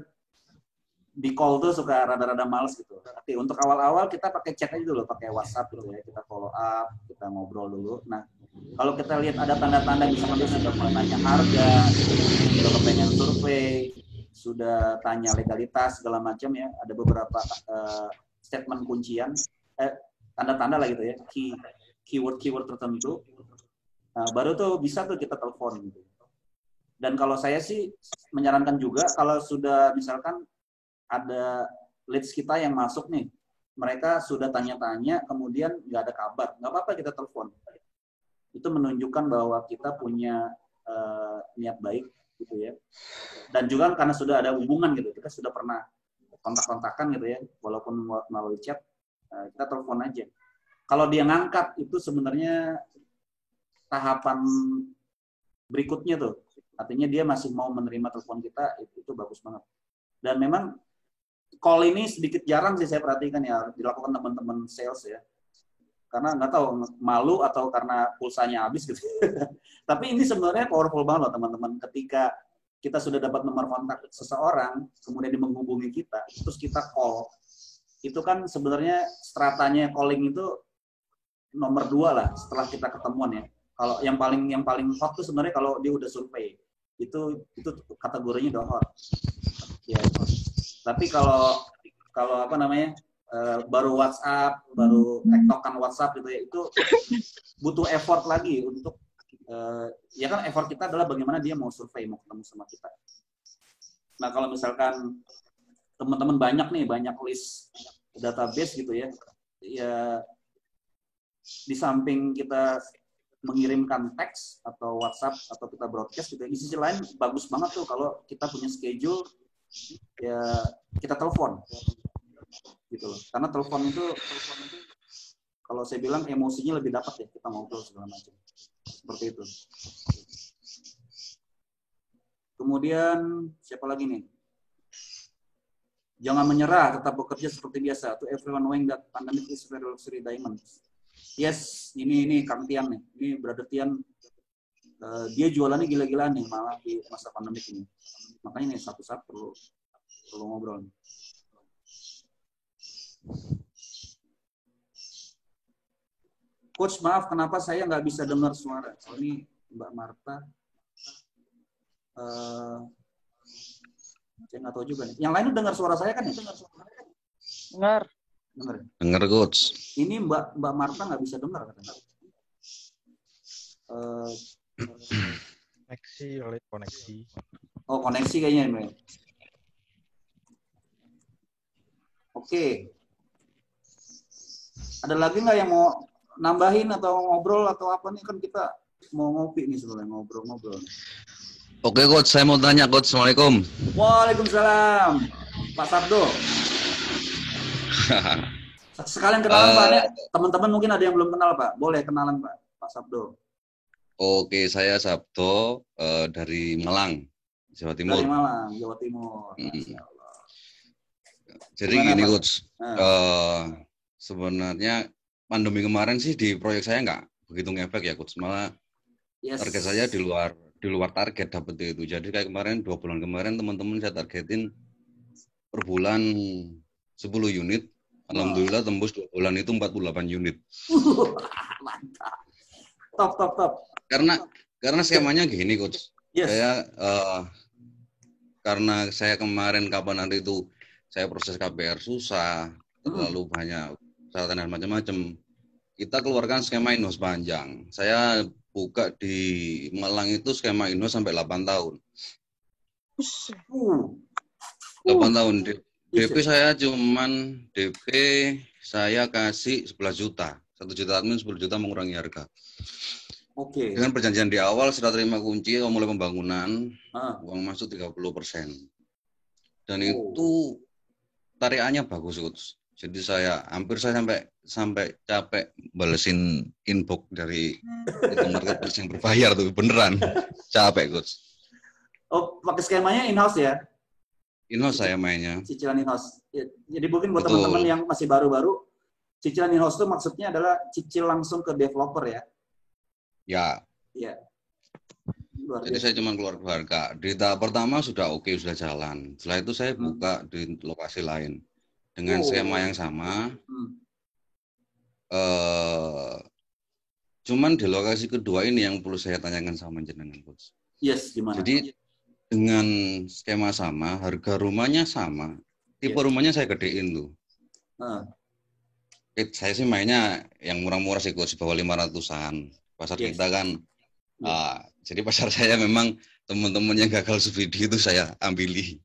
di call tuh suka rada-rada males gitu. Tapi untuk awal-awal kita pakai chat aja dulu, pakai WhatsApp gitu ya. Kita follow up, kita ngobrol dulu. Nah kalau kita lihat ada tanda-tanda misalkan dia sudah mulai nanya harga, sudah kepengen survei, sudah tanya legalitas segala macam ya. Ada beberapa statement kuncian, tanda-tanda lah gitu ya, keyword tertentu, nah, baru tuh bisa tuh kita telepon gitu. Dan kalau saya sih menyarankan juga kalau sudah misalkan ada leads kita yang masuk nih, mereka sudah tanya-tanya, kemudian nggak ada kabar, nggak apa-apa kita telepon. Itu menunjukkan bahwa kita punya niat baik gitu ya. Dan juga karena sudah ada hubungan gitu, kita sudah pernah kontak-kontakan gitu ya, walaupun melalui chat, kita telepon aja. Kalau dia ngangkat itu sebenarnya tahapan berikutnya tuh. Artinya dia masih mau menerima telepon kita, itu bagus banget. Dan memang call ini sedikit jarang sih saya perhatikan ya, dilakukan teman-teman sales ya. Karena nggak tahu, malu atau karena pulsanya habis gitu. Tapi ini sebenarnya powerful banget loh teman-teman. Ketika kita sudah dapat nomor kontak seseorang, kemudian dia menghubungi kita, terus kita call. Itu kan sebenarnya stratanya calling itu nomor 2 lah setelah kita ketemuan ya. Kalau yang paling hot tuh sebenarnya kalau dia udah survei. Itu kategorinya udah hot. Ya. Tapi kalau apa namanya? Baru WhatsApp, baru tektokan WhatsApp gitu ya, itu butuh effort lagi untuk ya kan effort kita adalah bagaimana dia mau survei, mau ketemu sama kita. Nah, kalau misalkan teman-teman banyak list database gitu ya, ya di samping kita mengirimkan teks atau WhatsApp atau kita broadcast gitu, di sisi lain bagus banget tuh kalau kita punya schedule ya kita telepon gitu loh. Karena telepon itu kalau saya bilang emosinya lebih dapat ya, kita ngobrol segala macam. Seperti itu. Kemudian siapa lagi nih? Jangan menyerah, tetap bekerja seperti biasa. To everyone knowing that pandemic is very luxury diamond. Yes, ini Kang Tian nih. Ini Brother Tian. Dia jualannya gila-gilaan nih malah di masa pandemik ini. Makanya nih satu-satu perlu ngobrol. Coach, maaf, kenapa saya nggak bisa dengar suara? Oh, ini Mbak Marta. Saya nggak tahu juga nih. Yang lain dengar suara saya kan ya? Dengar. Dengar, Coach. Ini Mbak Marta nggak bisa dengar katanya. Koneksi. Oh, koneksi kayaknya ini. Oke. Ada lagi nggak yang mau nambahin atau ngobrol atau apa nih, kan kita mau ngopi nih sebenarnya, ngobrol-ngobrol. Oke, Coach, saya mau tanya, Coach. Assalamualaikum. Waalaikumsalam, Pak Sabdo. Sekalian kenalan Pak, teman-teman mungkin ada yang belum kenal Pak, boleh kenalan Pak Sabdo. Oke, saya Sabdo dari Malang, Jawa Timur. Dari Malang, Jawa Timur. Jadi gimana, gini, Pak? Coach. Sebenarnya pandemi kemarin sih di proyek saya nggak begitu ngefek ya, Coach. Malah target saya di luar target dapet itu. Jadi kayak kemarin 2 bulan kemarin teman-teman saya targetin per bulan 10 unit. Alhamdulillah tembus 2 bulan itu 48 unit. Mantap. Top. Karena skemanya gini, Coach. Yes. Saya karena saya kemarin kapan nanti itu saya proses KPR susah, terlalu banyak persyaratan dan macam-macam. Kita keluarkan skema inhouse panjang. Saya buka di Malang itu skema inhouse sampai 8 tahun. 8 tahun. DP saya cuman saya kasih 11 juta. 1 juta admin, 10 juta mengurangi harga. Oke. Dengan perjanjian di awal setelah terima kunci mulai pembangunan, uang masuk 30%. Dan itu tarikannya bagus, Coach. Jadi hampir saya sampai capek balesin inbox dari itu marketplace yang berbayar tuh, beneran capek, Coach. Oh, pakai skemanya in-house ya? In-house saya mainnya. Cicilan in-house. Jadi mungkin buat teman-teman yang masih baru-baru, cicilan in-house itu maksudnya adalah cicil langsung ke developer ya? Ya. Jadi saya cuma keluar harga. Di tahap pertama sudah oke, sudah jalan. Setelah itu saya buka di lokasi lain dengan skema yang sama. Cuman di lokasi kedua ini yang perlu saya tanyakan sama jenengan, Coach. Yes, gimana? Jadi dengan skema sama, harga rumahnya sama, tipe rumahnya saya gedein tuh. Saya sih mainnya yang murah-murah sih, Coach, bawah 500-an. Pasar kita kan, jadi pasar saya memang teman-teman yang gagal subsidi itu saya ambili.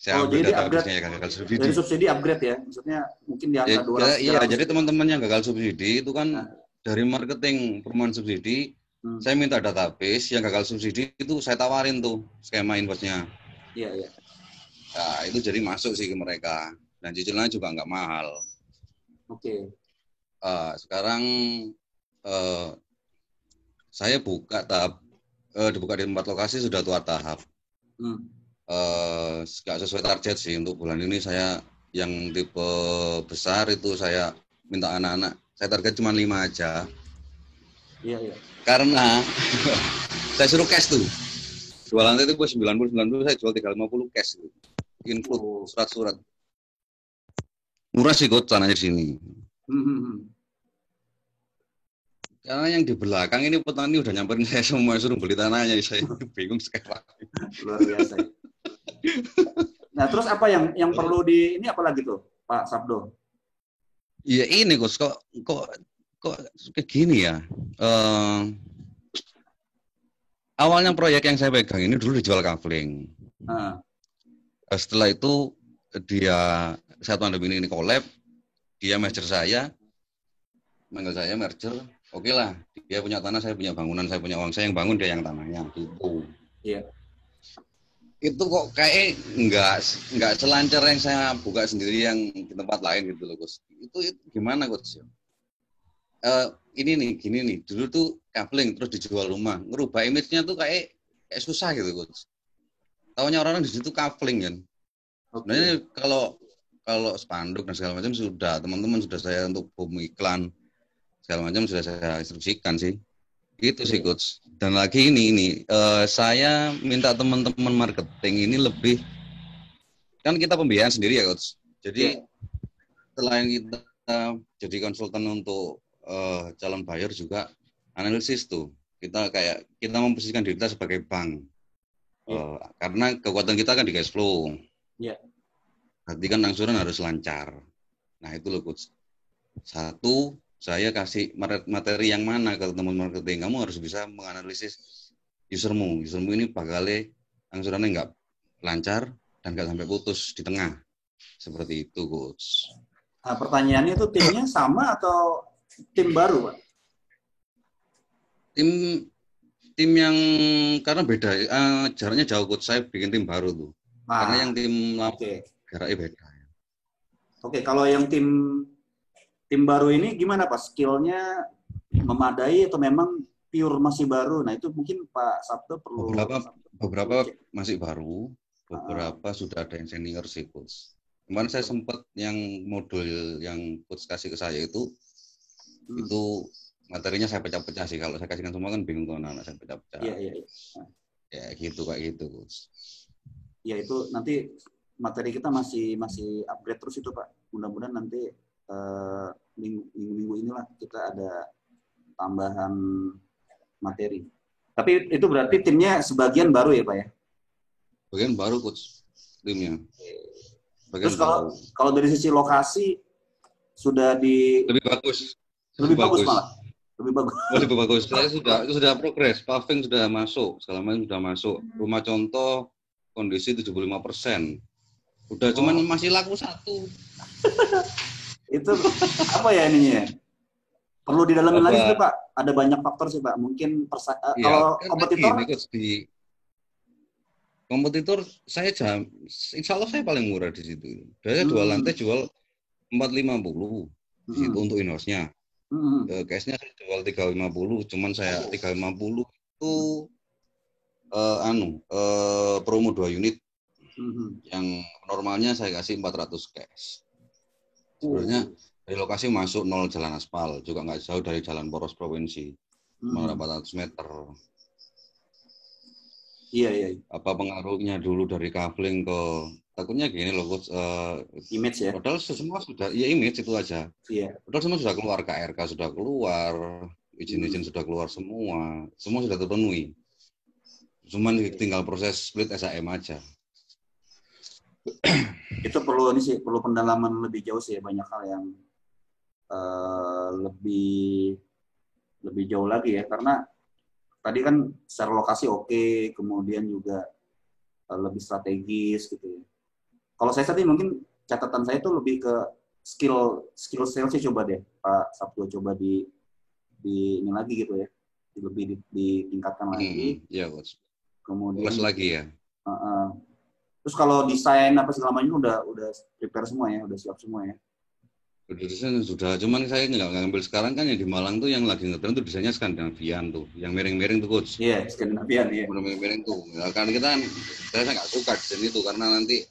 Saya ambil jadi database-nya yang gagal subsidi. Dari subsidi upgrade ya? Maksudnya mungkin di angka 200. Iya, jadi teman-teman yang gagal subsidi itu kan dari marketing perumahan subsidi, saya minta database yang gagal subsidi itu saya tawarin tuh skema invoice-nya. Iya. Nah, itu jadi masuk sih ke mereka. Dan cicilannya juga nggak mahal. Oke. Sekarang saya dibuka di 4 lokasi sudah 2 tahap. Nggak sesuai target sih untuk bulan ini. Saya yang tipe besar itu saya minta anak-anak, saya target cuma 5 aja. Iya. Karena saya suruh cash tuh. 2 lantai itu gue 90 saya jual 350 cash tuh. Include surat-surat. Murah sih kok tanahnya di sini. Karena yang di belakang ini petani udah nyamperin saya semua, suruh beli tanahnya, saya bingung sekarang. Luar biasa. Nah, terus apa yang perlu ini apa lagi tuh, Pak Sabdo? Iya ini kok kayak gini ya. Awalnya proyek yang saya pegang ini dulu dijual kafling. Setelah itu saya pandemi ini collab, dia merger saya, manggil saya merger, oke lah, dia punya tanah, saya punya bangunan, saya punya uang, saya yang bangun, dia yang tanahnya, gitu. Iya. Itu kok kayak nggak selancar yang saya buka sendiri yang di tempat lain gitu loh, Gus. Itu gimana, Gus? Ini nih, gini nih, dulu tuh kafling terus dijual rumah, ngerubah image-nya tuh kayak susah gitu, Gus. Taunya orang-orang di situ kafling kan. Sebenarnya kalau spanduk dan segala macam sudah, teman-teman sudah saya untuk boom iklan segala macam sudah saya instruksikan sih. Gitu sih, Coach. Dan lagi ini saya minta teman-teman marketing ini lebih, kan kita pembiayaan sendiri ya, Coach. Jadi selain kita jadi konsultan untuk calon buyer juga analisis tuh. Kita memposisikan diri kita sebagai bank. Karena kekuatan kita kan di cash flow. Iya. Berarti kan angsuran harus lancar. Nah itu loh, Coach. Satu, saya kasih materi yang mana ke teman marketing. Kamu harus bisa menganalisis usermu. Usermu ini bakalnya angsurannya nggak lancar dan nggak sampai putus di tengah. Seperti itu, Coach. Nah, pertanyaannya itu timnya sama atau tim baru, Pak? Tim yang karena beda, jaraknya jauh, Coach. Saya bikin tim baru tuh. Karena yang tim jaraknya beda. Oke, kalau yang tim baru ini gimana, Pak? Skillnya memadai atau memang pure masih baru? Nah, itu mungkin Pak Sabdo perlu... Beberapa masih baru, beberapa sudah ada yang senior sih, Coach. Kemarin saya sempat yang modul yang Coach kasih ke saya itu materinya saya pecah-pecah sih. Kalau saya kasihkan semua kan bingung tuh anak-anak, saya pecah-pecah. Iya. Ya gitu, kayak gitu, Coach. Ya itu nanti materi kita masih upgrade terus itu, Pak. Mudah-mudahan nanti minggu inilah kita ada tambahan materi. Tapi itu berarti timnya sebagian baru ya, Pak ya? Bagian baru, Coach, timnya. Terus kalau dari sisi lokasi sudah lebih bagus. Lebih bagus malah. Lebih bagus. Saya sudah progres, paving sudah masuk, segala macam sudah masuk. Rumah contoh kondisi 75%. Udah cuman masih laku 1. Itu apa ya ininya? Perlu didalamin lagi sih, Pak. Ada banyak faktor sih, Pak. Mungkin kalau kompetitor kompetitor saya insya Allah saya paling murah di situ. Saya 2 lantai jual 450 di situ untuk in-house-nya. Case-nya saya jual 350, cuman saya 350 itu promo 2 unit. Yang normalnya saya kasih 400 cash. Sebenarnya dari lokasi masuk 0 jalan aspal, juga nggak jauh dari jalan poros provinsi, 400 meter. Iya. Apa pengaruhnya dulu dari kafling ke takutnya gini loh, Coach. Image ya. Padahal semua sudah, ya image itu aja. Iya. Padahal semua sudah keluar, KRK sudah keluar, izin-izin sudah keluar semua sudah terpenuhi. Cuman tinggal proses split SAM aja. Itu perlu pendalaman lebih jauh sih, banyak hal yang lebih jauh lagi ya, karena tadi kan secara lokasi oke, kemudian juga lebih strategis gitu ya. Kalau saya tadi mungkin catatan saya itu lebih ke skill sales sih, coba deh Pak Sabdo coba di ini lagi gitu ya, lebih ditingkatkan lagi. Iya, Coach. Kemudian plus lagi ya. Terus kalau desain apa segala macam udah prepare semua ya, udah siap semua ya. Udah desain sudah, cuman saya nggak ngambil sekarang kan yang di Malang tuh yang lagi ngetren tuh desainnya Skandinavian tuh, yang miring-miring tuh coach. Iya, Skandinavian ya. Miring-miring tuh. Ya, kan kita kan, saya nggak suka desain itu karena nanti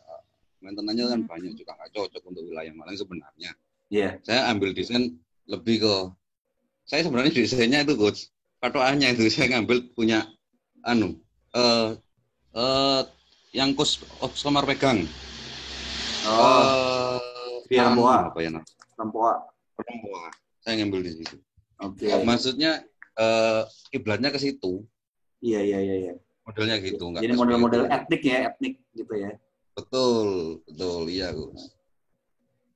maintenance-nya kan banyak juga nggak cocok untuk wilayah Malang sebenarnya. Iya. Saya ambil desain lebih ke, saya sebenarnya desainnya itu coach, patokannya itu saya ngambil punya yang coach Osmar pegang. Rempoa. Apa ya? Rempoa. Saya ngambil di situ. Oke. Maksudnya kiblatnya ke situ. Iya. Modelnya gitu. Jadi model-model etnik gitu ya. Betul, iya Gus.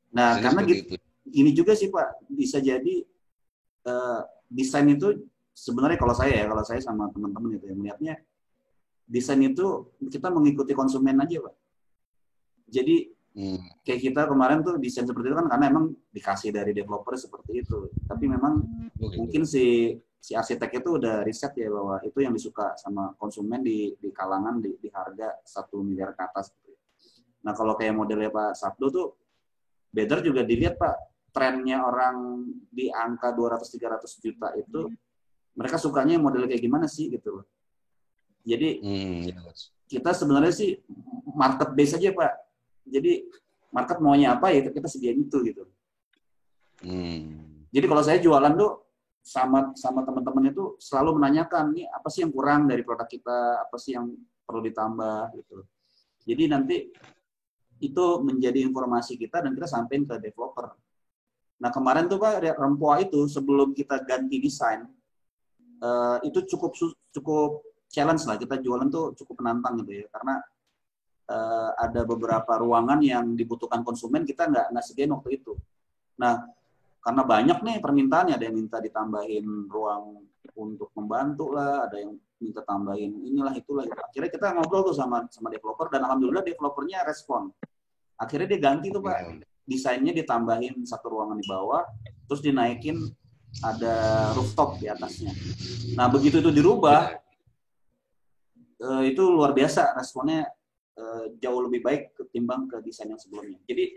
Nah, karena gitu, gini juga sih Pak, bisa jadi desain itu sebenarnya kalau saya sama teman-teman itu ya melihatnya desain itu kita mengikuti konsumen aja Pak. Jadi kayak kita kemarin tuh desain seperti itu kan karena emang dikasih dari developer seperti itu. Tapi memang mungkin si arsitek itu udah riset ya bahwa itu yang disuka sama konsumen di kalangan di harga 1 miliar ke atas. Nah kalau kayak modelnya Pak Sabdo tuh better juga dilihat Pak, trennya orang di angka 200-300 juta itu mereka sukanya model kayak gimana sih gitu. Jadi kita sebenarnya sih market base aja Pak. Jadi market maunya apa ya kita sediain itu gitu. Jadi kalau saya jualan tuh sama teman-teman itu selalu menanyakan nih apa sih yang kurang dari produk kita, apa sih yang perlu ditambah gitu. Jadi nanti itu menjadi informasi kita dan kita sampein ke developer. Nah kemarin tuh Pak Rempoa itu sebelum kita ganti desain itu cukup challenge lah, kita jualan tuh cukup menantang gitu ya karena ada beberapa ruangan yang dibutuhkan konsumen kita nggak sediain waktu itu. Nah karena banyak nih permintaannya, ada yang minta ditambahin ruang untuk membantu lah, ada yang minta tambahin inilah itulah. Akhirnya kita ngobrol tuh sama developer dan alhamdulillah developernya respon. Akhirnya dia ganti tuh Pak, desainnya ditambahin satu ruangan di bawah, terus dinaikin ada rooftop di atasnya. Nah begitu itu dirubah, itu luar biasa responnya, jauh lebih baik ketimbang ke desain yang sebelumnya. Jadi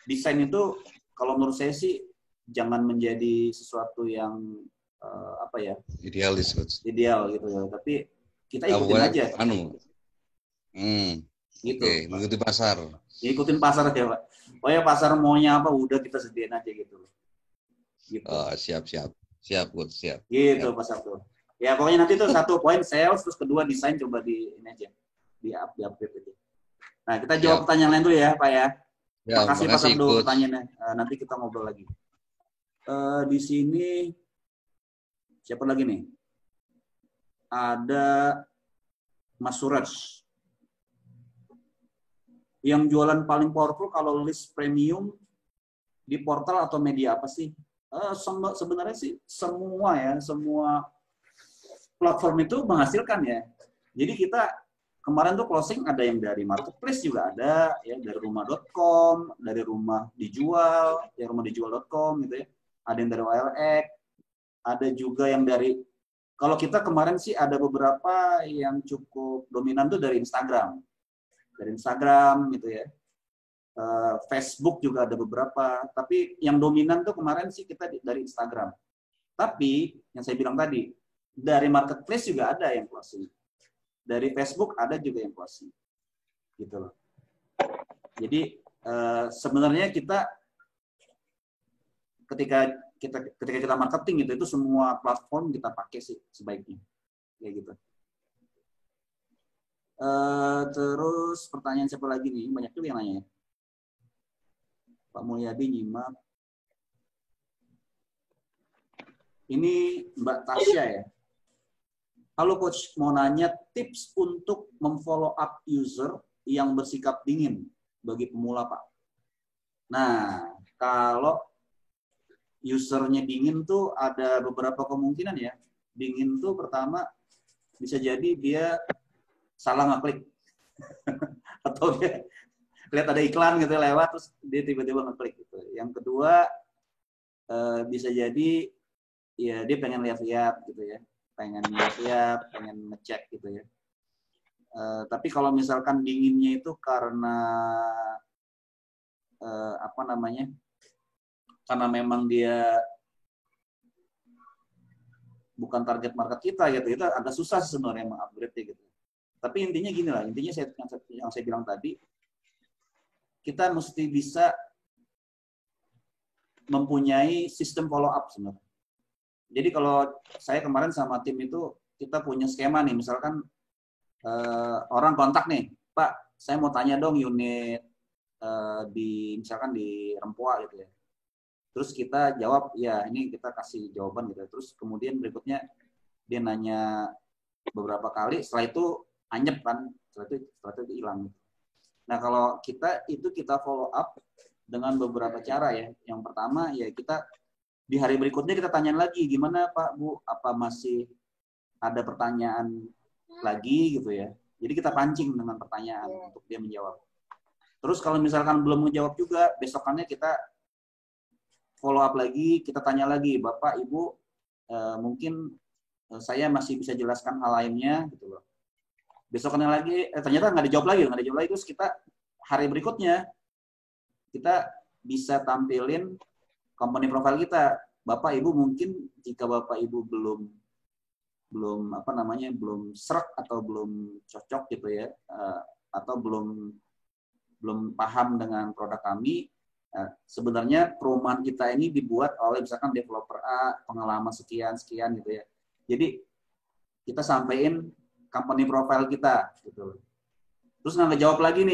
desain itu kalau menurut saya sih jangan menjadi sesuatu yang idealis ideal gitu ya, tapi kita ikutin aja. Gitu. Oke, mengikuti pasar. Ikutin pasar aja Pak. Oh ya pasar maunya apa udah kita sediain aja gitu. Siap. Gitu Pak Sabtu. Ya pokoknya nanti tuh 1 poin sales, terus kedua desain coba di ini aja, di update aja. Nah kita jawab pertanyaan lain dulu ya Pak ya. Makasih Pak Sabtu pertanyaannya. Nanti kita ngobrol lagi. Di sini siapa lagi nih? Ada Mas Suraj. Yang jualan paling powerful kalau list premium di portal atau media apa sih? Sebenarnya sih semua platform itu menghasilkan ya. Jadi kita kemarin tuh closing ada yang dari marketplace juga ada, ya dari rumah.com, dari rumah dijual, ya rumahdijual.com gitu ya. Ada yang dari OLX, ada juga yang dari, kalau kita kemarin sih ada beberapa yang cukup dominan tuh dari Instagram gitu ya. Facebook juga ada beberapa, tapi yang dominan tuh kemarin sih kita dari Instagram. Tapi yang saya bilang tadi, dari marketplace juga ada yang closing. Dari Facebook ada juga yang closing. Gitu loh. Jadi sebenarnya kita ketika kita marketing itu semua platform kita pakai sih sebaiknya. Kayak gitu. Terus pertanyaan siapa lagi nih? Banyak juga yang nanya. Pak Mulyadi nyimak. Ini Mbak Tasya ya. Halo Coach, mau nanya tips untuk memfollow up user yang bersikap dingin bagi pemula Pak. Nah, kalau usernya dingin tuh ada beberapa kemungkinan ya. Dingin tuh pertama bisa jadi dia salah ngeklik atau dia lihat ada iklan gitu lewat terus dia tiba-tiba ngeklik gitu. Yang kedua bisa jadi ya dia pengen lihat-lihat gitu ya, pengen lihat-lihat, pengen ngecek gitu ya. Tapi kalau misalkan dinginnya itu karena karena memang dia bukan target market kita gitu, itu agak susah sebenarnya mengupgrade gitu. Tapi intinya gini lah, intinya yang saya bilang tadi, kita mesti bisa mempunyai sistem follow up sebenarnya. Jadi kalau saya kemarin sama tim itu, kita punya skema nih, misalkan orang kontak nih, Pak, saya mau tanya dong unit misalkan di Rempoa gitu ya. Terus kita jawab, ya ini kita kasih jawaban gitu. Terus kemudian berikutnya dia nanya beberapa kali, setelah itu anyep kan, setelah itu hilang. Nah kalau kita follow up dengan beberapa cara ya. Yang pertama ya kita di hari berikutnya kita tanya lagi, gimana Pak, Bu, apa masih ada pertanyaan lagi gitu ya. Jadi kita pancing dengan pertanyaan untuk dia menjawab. Terus kalau misalkan belum menjawab juga, besokannya kita follow up lagi, kita tanya lagi, Bapak, Ibu, mungkin saya masih bisa jelaskan hal lainnya, gitu loh. Besokannya lagi, ternyata nggak dijawab lagi, terus kita hari berikutnya, kita bisa tampilin company profile kita. Bapak, Ibu, mungkin jika Bapak, Ibu belum serak atau belum cocok gitu ya, atau belum paham dengan produk kami, sebenarnya perumahan kita ini dibuat oleh misalkan developer A, pengalaman sekian gitu ya. Jadi kita sampaikan company profile kita gitu. Terus nggak jawab lagi.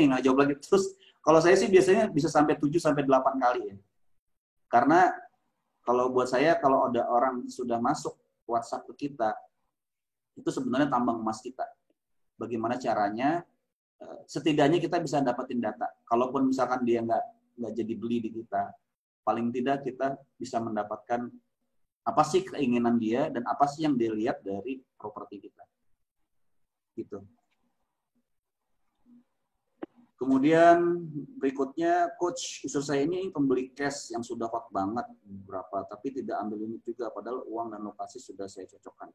Terus kalau saya sih biasanya bisa sampai 7 sampai 8 kali ya. Karena kalau buat saya kalau ada orang sudah masuk WhatsApp ke kita, itu sebenarnya tambang emas kita. Bagaimana caranya? Setidaknya kita bisa dapetin data. Kalaupun misalkan dia nggak jadi beli di kita, paling tidak kita bisa mendapatkan apa sih keinginan dia dan apa sih yang dia lihat dari properti kita. Gitu. Kemudian berikutnya, coach, usul saya ini pembeli cash yang sudah hot banget berapa, tapi tidak ambil unit juga, padahal uang dan lokasi sudah saya cocokkan.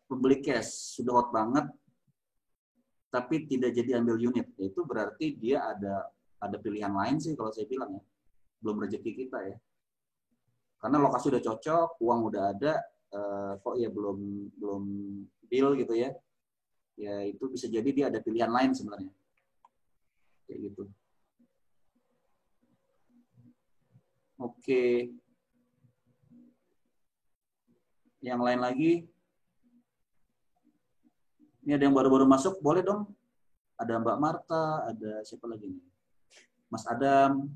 Pembeli cash sudah hot banget, tapi tidak jadi ambil unit, itu berarti dia ada pilihan lain sih kalau saya bilang ya, belum rezeki kita ya. Karena lokasi udah cocok, uang udah ada, kok ya belum deal gitu ya. Ya itu bisa jadi dia ada pilihan lain sebenarnya. Kayak gitu. Oke. Yang lain lagi. Ini ada yang baru-baru masuk, boleh dong. Ada Mbak Marta, ada siapa lagi nih? Mas Adam.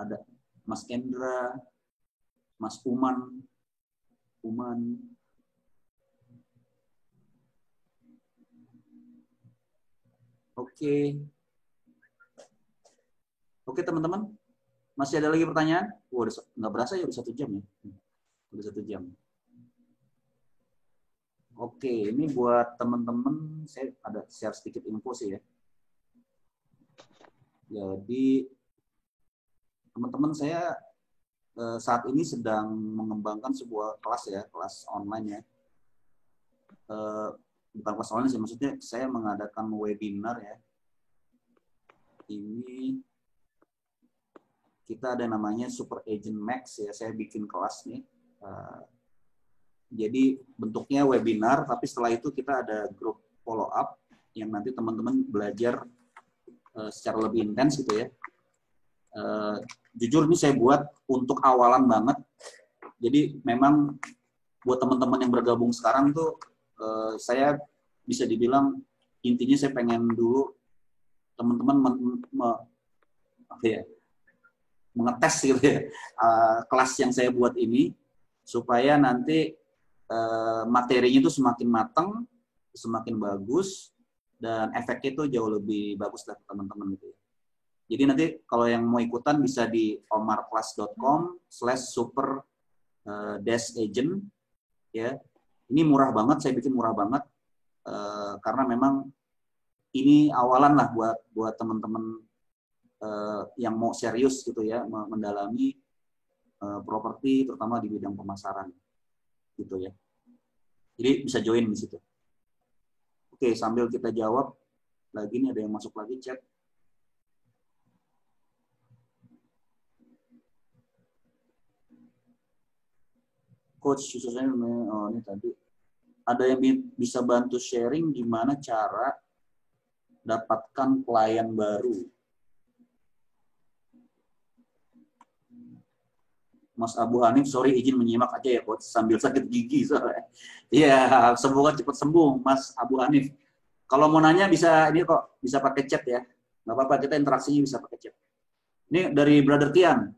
Ada Mas Kendra, Mas Uman. Oke teman-teman, masih ada lagi pertanyaan? Nggak berasa ya udah 1 jam ya, udah 1 jam. Oke, ini buat teman-teman saya ada share sedikit info sih ya. Jadi teman-teman saya saat ini sedang mengembangkan sebuah kelas ya, kelas online ya. Bukan kelas online sih, maksudnya saya mengadakan webinar ya. Ini kita ada namanya Super Agent Max ya, saya bikin kelas nih. Jadi bentuknya webinar, tapi setelah itu kita ada grup follow up yang nanti teman-teman belajar secara lebih intens gitu ya. Jujur ini saya buat untuk awalan banget. Jadi memang buat teman-teman yang bergabung sekarang tuh saya bisa dibilang intinya saya pengen dulu teman-teman mengetes gitu ya kelas yang saya buat ini supaya nanti materinya itu semakin matang, semakin bagus, dan efeknya itu jauh lebih bagus dari teman-teman gitu ya. Jadi nanti kalau yang mau ikutan bisa di omarclass.com/super-agent ya. Ini murah banget, saya bikin murah banget karena memang ini awalan lah buat teman-teman yang mau serius gitu ya, mendalami properti terutama di bidang pemasaran. Gitu ya. Jadi bisa join di situ. Oke, sambil kita jawab lagi nih ada yang masuk lagi chat. coach khususnya ini tadi ada yang bisa bantu sharing gimana cara dapatkan klien baru. Mas Abu Hanif, sorry izin menyimak aja ya coach sambil sakit gigi soalnya. Iya, semoga cepat sembuh Mas Abu Hanif. Kalau mau nanya bisa ini kok, bisa pakai chat ya. Nggak apa-apa, kita interaksinya bisa pakai chat. Ini dari Brother Tian.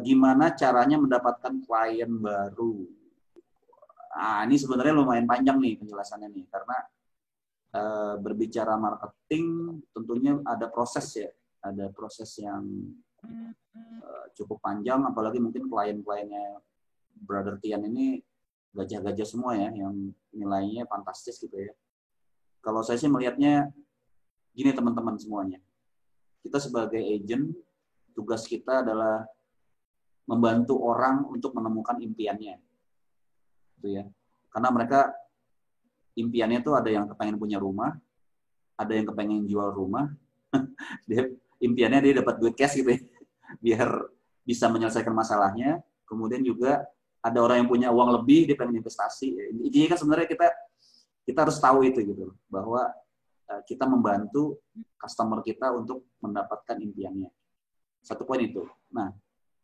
Gimana caranya mendapatkan klien baru? Nah, ini sebenarnya lumayan panjang nih penjelasannya nih, karena berbicara marketing tentunya ada proses ya, ada proses yang cukup panjang, apalagi mungkin klien-kliennya Brother Tian ini gajah-gajah semua ya, yang nilainya fantastis gitu ya. Kalau saya sih melihatnya gini teman-teman semuanya, kita sebagai agent, tugas kita adalah membantu orang untuk menemukan impiannya, gitu ya. Karena mereka impiannya tuh ada yang kepengen punya rumah, ada yang kepengen jual rumah, impiannya dia dapat duit cash gitu ya, biar bisa menyelesaikan masalahnya. Kemudian juga ada orang yang punya uang lebih, dia pengen investasi. Intinya kan sebenarnya kita harus tahu itu gitu, bahwa kita membantu customer kita untuk mendapatkan impiannya. Satu poin itu. Nah,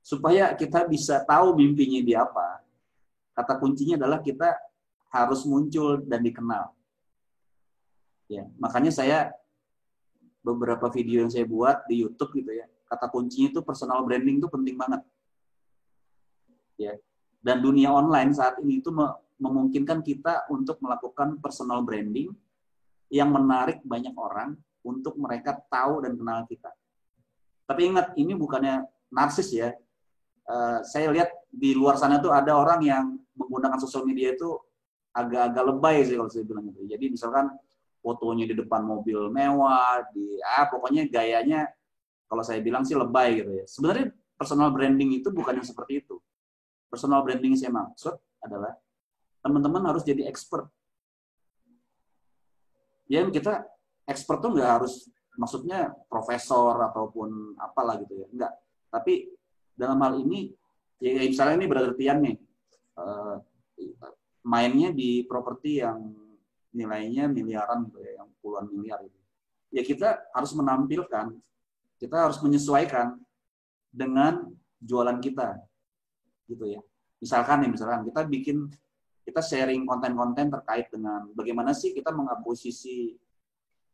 supaya kita bisa tahu mimpinya dia apa, kata kuncinya adalah kita harus muncul dan dikenal. Ya, makanya saya beberapa video yang saya buat di YouTube gitu ya, kata kuncinya itu personal branding itu penting banget. Ya. Dan dunia online saat ini itu memungkinkan kita untuk melakukan personal branding yang menarik banyak orang untuk mereka tahu dan kenal kita. Tapi ingat, ini bukannya narsis ya. Saya lihat di luar sana tuh ada orang yang menggunakan sosial media itu agak-agak lebay sih kalau saya bilang gitu. Jadi misalkan fotonya di depan mobil mewah, pokoknya gayanya kalau saya bilang sih lebay gitu ya. Sebenarnya personal branding itu bukan yang seperti itu. Personal branding saya maksud adalah teman-teman harus jadi expert. Ya kita expert tuh nggak harus maksudnya profesor ataupun apalah gitu ya, enggak. Tapi dalam hal ini, ya misalnya ini Brother Tian nih, mainnya di properti yang nilainya miliaran gitu ya, yang puluhan miliar gitu. Ya kita harus menampilkan, kita harus menyesuaikan dengan jualan kita, gitu ya. Misalkan kita sharing konten-konten terkait dengan bagaimana sih kita mengakuisisi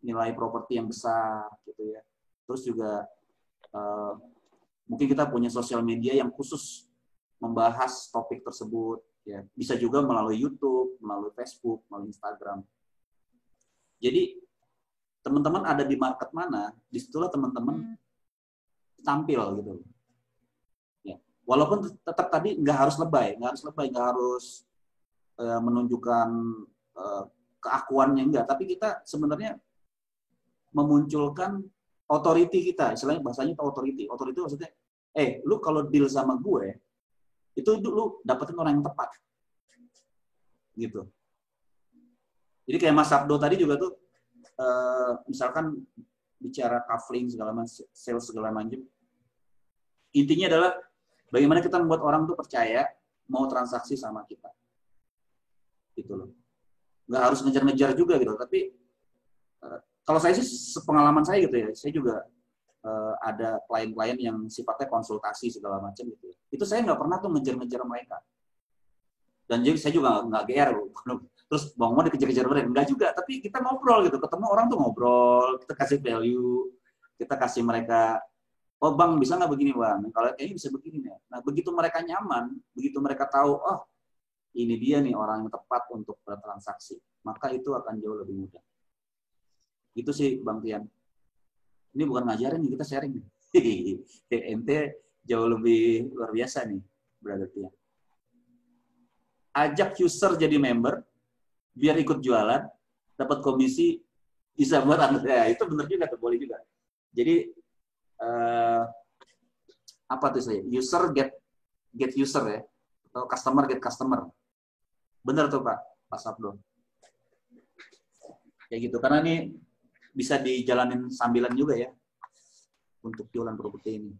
nilai properti yang besar, gitu ya. Terus juga mungkin kita punya sosial media yang khusus membahas topik tersebut, ya. Bisa juga melalui YouTube, melalui Facebook, melalui Instagram. Jadi teman-teman ada di market mana, disitulah teman-teman tampil gitu. Ya. Walaupun tetap tadi nggak harus lebay, nggak harus menunjukkan keakuannya, enggak. Tapi kita sebenarnya memunculkan authority kita, istilahnya bahasanya itu authority. Authority maksudnya, lu kalau deal sama gue, itu lu dapetin orang yang tepat. Gitu. Jadi kayak Mas Sabdo tadi juga tuh, misalkan bicara coupling segala macam, sales segala macam, intinya adalah bagaimana kita membuat orang tuh percaya mau transaksi sama kita. Gitu loh. Nggak harus ngejar-ngejar juga gitu, tapi kalau saya sih sepengalaman saya gitu ya, saya juga ada klien-klien yang sifatnya konsultasi segala macam gitu ya. Itu saya nggak pernah tuh ngejar-ngejar mereka. Dan jadi saya juga nggak GR, terus mau dikejar-kejar mereka, enggak juga, tapi kita ngobrol gitu, ketemu orang tuh ngobrol, kita kasih value, kita kasih mereka, oh bang bisa nggak begini bang, kalau kayaknya bisa begini ya. Nah begitu mereka nyaman, begitu mereka tahu, oh ini dia nih orang yang tepat untuk bertransaksi, maka itu akan jauh lebih mudah. Itu sih Bang Tian. Ini bukan ngajarin nih, kita sharing nih. Ente jauh lebih luar biasa nih, Brother Tian. Ajak user jadi member, biar ikut jualan, dapat komisi, bisa buat Anda. Ya, itu benar juga, boleh juga. Jadi, apa tuh saya? User get user ya, atau customer get customer. Benar tuh Pak Sabdo. Kayak gitu, karena ini bisa dijalanin sambilan juga ya, untuk jualan properti ini.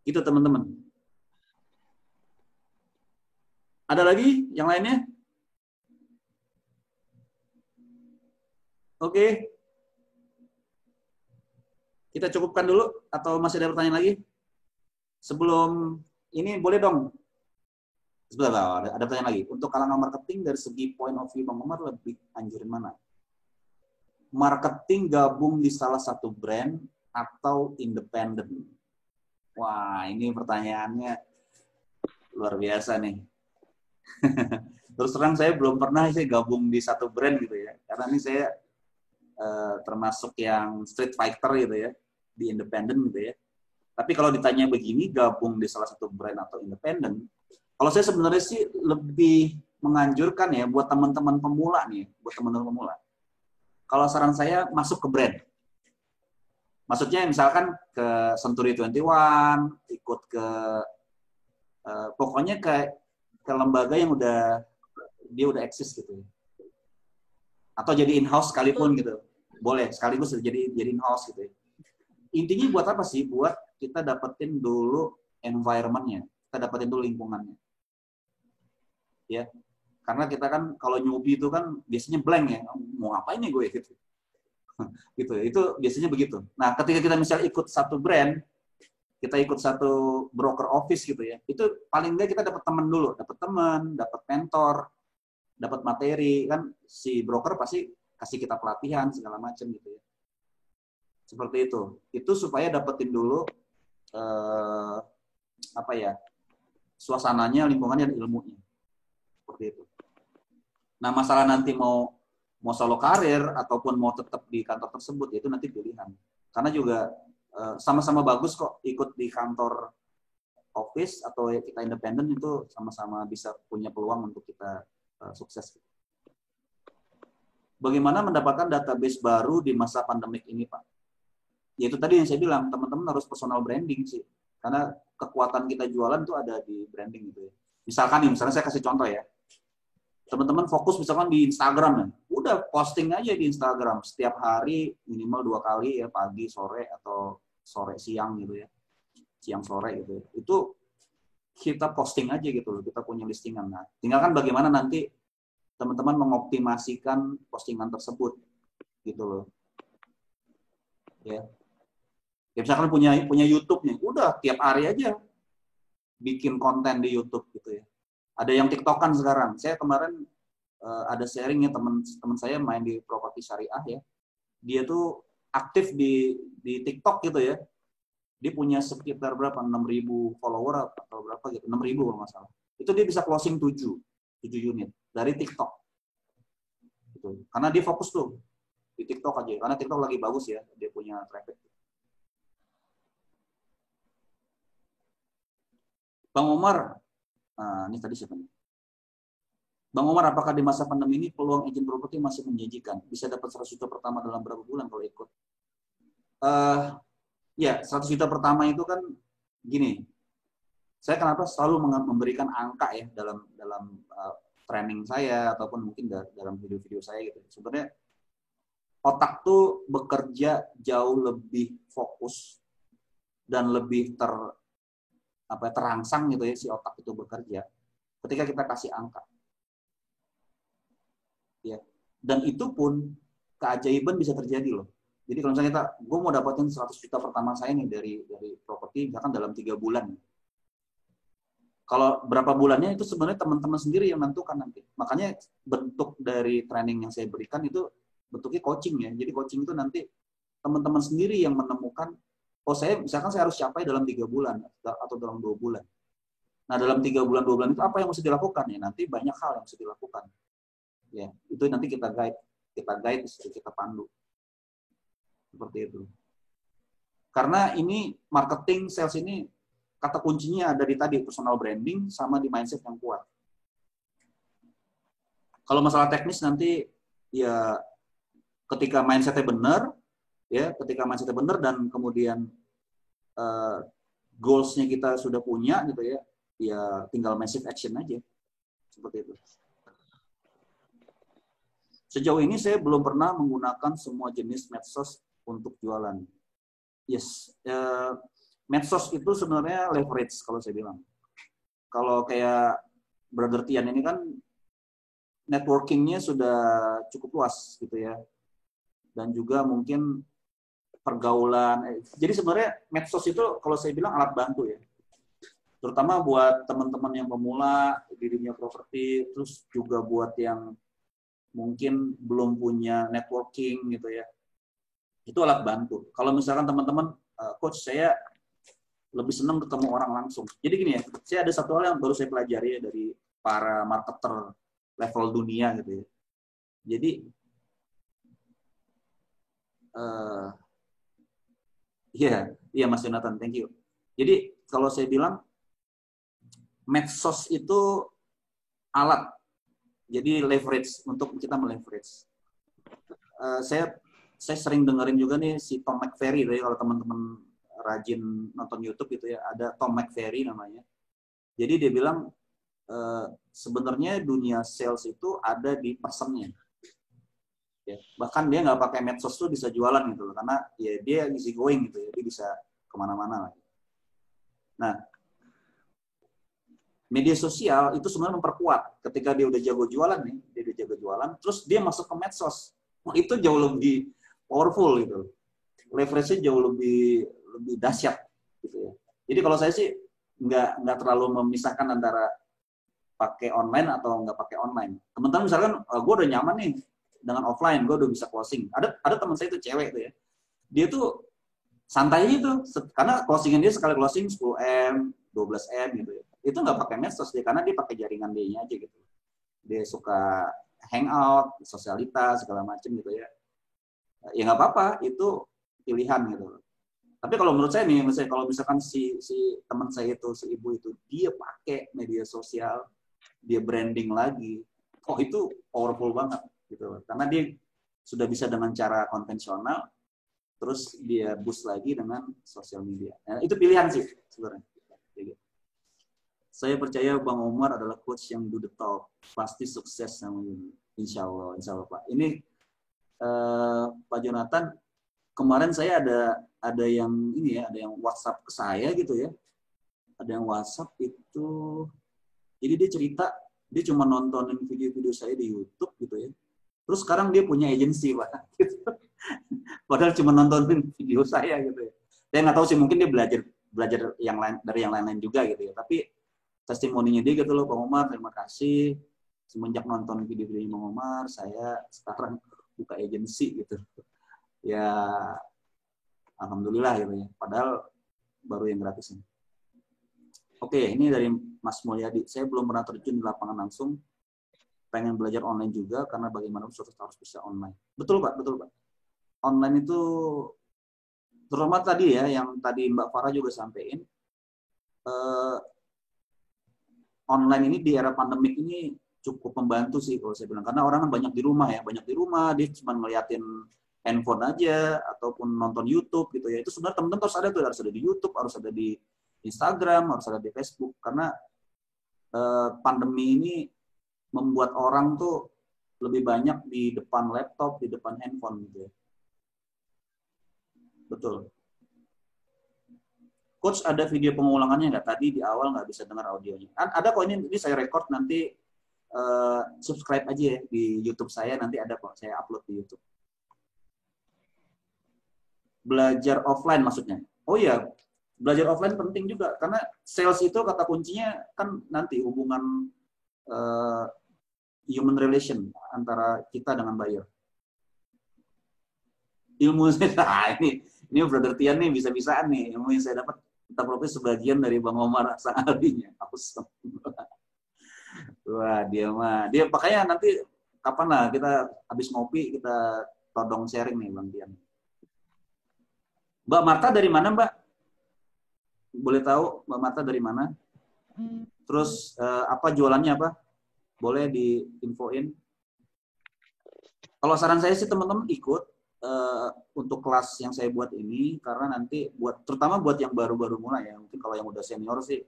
Itu teman-teman. Ada lagi yang lainnya? Oke. Kita cukupkan dulu atau masih ada pertanyaan lagi? Sebelum ini boleh dong. Sebentar, ada pertanyaan lagi. Untuk kalangan marketing dari segi point of view Bang Omar lebih anjurin mana? Marketing gabung di salah satu brand atau independen? Wah, ini pertanyaannya luar biasa nih. Terus terang saya belum pernah sih gabung di satu brand gitu ya. Karena ini saya termasuk yang street fighter gitu ya, di independen gitu ya. Tapi kalau ditanya begini, gabung di salah satu brand atau independen, kalau saya sebenarnya sih lebih menganjurkan ya buat teman-teman pemula nih, buat teman-teman pemula. Kalau saran saya masuk ke brand. Maksudnya misalkan ke Century 21, ikut ke pokoknya ke lembaga yang dia udah eksis gitu. Atau jadi in-house sekalipun gitu. Boleh, sekaligus jadi in-house gitu ya. Intinya buat apa sih? Buat kita dapetin dulu environment-nya. Kita dapetin dulu lingkungannya. Ya. Karena kita kan kalau newbie itu kan biasanya blank ya. Mau ngapain nih gue gitu. Gitu ya. Itu biasanya begitu. Nah, ketika kita misalnya ikut satu brand, kita ikut satu broker office gitu ya. Itu paling enggak kita dapat teman dulu, dapat teman, dapat mentor, dapat materi, kan si broker pasti kasih kita pelatihan segala macam gitu ya. Seperti itu. Itu supaya dapetin dulu suasananya, lingkungannya, dan ilmunya. Seperti itu. Nah, masalah nanti mau solo karir ataupun mau tetap di kantor tersebut, itu nanti pilihan. Karena juga sama-sama bagus kok ikut di kantor office atau kita independen, itu sama-sama bisa punya peluang untuk kita sukses. Bagaimana mendapatkan database baru di masa pandemik ini, Pak? Yaitu tadi yang saya bilang, teman-teman harus personal branding sih. Karena kekuatan kita jualan itu ada di branding gitu ya. Misalkan nih, misalnya saya kasih contoh ya. Teman-teman fokus misalkan di Instagram ya. Udah posting aja di Instagram setiap hari minimal 2 kali ya, pagi, sore, atau sore siang gitu ya. Siang sore gitu ya. Itu kita posting aja gitu loh, kita punya listingan. Nah, tinggal kan bagaimana nanti teman-teman mengoptimasikan postingan tersebut gitu loh. Ya. Ya misalkan punya YouTube nih, udah tiap hari aja bikin konten di YouTube gitu ya. Ada yang TikTokan sekarang. Saya kemarin ada sharing ya, teman saya main di properti syariah ya. Dia tuh aktif di TikTok gitu ya. Dia punya sekitar berapa? 6.000 follower atau berapa gitu. 6.000 kalau nggak salah. Itu dia bisa closing 7 unit dari TikTok. Gitu. Karena dia fokus tuh di TikTok aja. Karena TikTok lagi bagus ya. Dia punya traffic. Bang Omar, ini tadi siapa nih? Bang Omar, apakah di masa pandemi ini peluang agent properti masih menjanjikan? Bisa dapat 100 juta pertama dalam berapa bulan kalau ikut? Ya, 100 juta pertama itu kan gini. Saya kenapa selalu memberikan angka ya dalam training saya ataupun mungkin dalam video-video saya gitu. Sebenarnya otak tuh bekerja jauh lebih fokus dan lebih terangsang gitu ya, si otak itu bekerja ketika kita kasih angka. Ya. Dan itu pun keajaiban bisa terjadi loh. Jadi kalau misalnya gue mau dapetin 100 juta pertama saya nih dari properti, misalkan dalam 3 bulan. Kalau berapa bulannya itu sebenarnya teman-teman sendiri yang menentukan nanti. Makanya bentuk dari training yang saya berikan itu bentuknya coaching ya. Jadi coaching itu nanti teman-teman sendiri yang menemukan, misalkan saya harus capai dalam 3 bulan atau dalam 2 bulan. Nah, dalam 3 bulan, 2 bulan itu apa yang mesti dilakukan ya? Nanti banyak hal yang mesti dilakukan. Ya, itu nanti kita guide, kita pandu. Seperti itu. Karena ini marketing, sales ini kata kuncinya ada di tadi, personal branding sama di mindset yang kuat. Kalau masalah teknis nanti ya ketika mindsetnya benar, dan kemudian goals-nya kita sudah punya gitu ya, ya tinggal massive action aja. Seperti itu. Sejauh ini saya belum pernah menggunakan semua jenis medsos untuk jualan. Yes, medsos itu sebenarnya leverage kalau saya bilang. Kalau kayak Brother Tian ini kan networking-nya sudah cukup luas gitu ya. Dan juga mungkin pergaulan. Jadi sebenarnya medsos itu kalau saya bilang alat bantu ya. Terutama buat teman-teman yang pemula di dunia properti, terus juga buat yang mungkin belum punya networking gitu ya. Itu alat bantu. Kalau misalkan teman-teman, coach saya lebih senang ketemu orang langsung. Jadi gini ya, saya ada satu hal yang baru saya pelajari ya dari para marketer level dunia gitu ya. Jadi iya Mas Jonathan, thank you. Jadi kalau saya bilang medsos itu alat, jadi leverage untuk kita meleverage. Saya sering dengerin juga nih si Tom McVery, kalau teman-teman rajin nonton YouTube gitu ya, ada Tom McVery namanya. Jadi dia bilang sebenarnya dunia sales itu ada di personnya. Ya, bahkan dia nggak pakai medsos tuh bisa jualan gitu loh, karena ya dia easy going gitu ya, dia bisa kemana-mana lah. Nah, media sosial itu sebenarnya memperkuat. Ketika dia udah jago jualan nih, dia udah jago jualan, terus dia masuk ke medsos. Wah, itu jauh lebih powerful gitu. Leverage-nya jauh lebih dahsyat gitu ya. Jadi kalau saya sih nggak terlalu memisahkan antara pakai online atau nggak pakai online. Teman-teman misalkan, gue udah nyaman nih dengan offline, gue udah bisa closing. Ada teman saya itu cewek tuh ya. Dia tuh santai gitu, karena closingan dia sekali closing 10M, 12M gitu ya. Itu nggak pakai medsos dia, karena dia pakai jaringan dia aja gitu. Dia suka hangout, sosialitas segala macam gitu ya. Ya nggak apa-apa, itu pilihan gitu. Tapi kalau menurut saya nih, misalnya kalau misalkan si teman saya itu, si ibu itu, dia pakai media sosial, dia branding lagi, itu powerful banget gitu. Karena dia sudah bisa dengan cara konvensional, terus dia boost lagi dengan sosial media. Nah, itu pilihan sih sebenarnya. Saya percaya Bang Omar adalah coach yang do the talk, pasti sukses sama ini. Insya Allah Pak. Ini Pak Jonathan, kemarin saya ada yang ini ya, ada yang WhatsApp ke saya gitu ya. Ada yang WhatsApp itu, jadi dia cerita, dia cuma nontonin video-video saya di YouTube gitu ya. Terus sekarang dia punya agensi Pak. Gitu. Padahal cuma nontonin video saya gitu ya. Saya nggak tahu sih, mungkin dia belajar yang lain dari yang lain-lain juga gitu ya. Tapi testimoninya dia gitu loh, Bang Omar, terima kasih. Semenjak nonton video-video Bang Omar, saya sekarang buka agensi gitu. Ya, alhamdulillah gitu ya. Padahal baru yang gratis ini. Oke, ini dari Mas Mulyadi. Saya belum pernah terjun di lapangan langsung. Pengen belajar online juga, karena bagaimana harus bisa online. Betul Pak, betul Pak. Online itu, terutama tadi ya, yang tadi Mbak Farah juga sampaikan, online ini di era pandemik ini cukup membantu sih kalau saya bilang, karena orang kan banyak di rumah ya, dia cuma ngeliatin handphone aja ataupun nonton YouTube gitu ya. Itu sebenarnya teman-teman harus ada tuh, harus ada di YouTube, harus ada di Instagram, harus ada di Facebook, karena pandemi ini membuat orang tuh lebih banyak di depan laptop, di depan handphone gitu ya. Betul. Coach, ada video pengulangannya nggak? Tadi di awal nggak bisa dengar audionya. Ada kok, ini saya record, nanti subscribe aja ya di YouTube saya, nanti ada kok, saya upload di YouTube. Belajar offline maksudnya. Oh iya, belajar offline penting juga, karena sales itu kata kuncinya kan nanti hubungan human relation antara kita dengan buyer. Ilmu saya, ini Brother Tian nih, bisa-bisaan nih, ilmu yang saya dapat kita protes sebagian dari Bang Omar sang ahlinya. Wah, dia makanya nanti kapan lah kita habis ngopi, kita todong sharing nih Bang Tian. Mbak Marta dari mana Mbak? Boleh tahu Mbak Marta dari mana? Terus apa jualannya apa? Boleh diinfoin. Kalau saran saya sih teman-teman ikut untuk kelas yang saya buat ini, karena nanti terutama buat yang baru-baru mulai ya. Mungkin kalau yang udah senior sih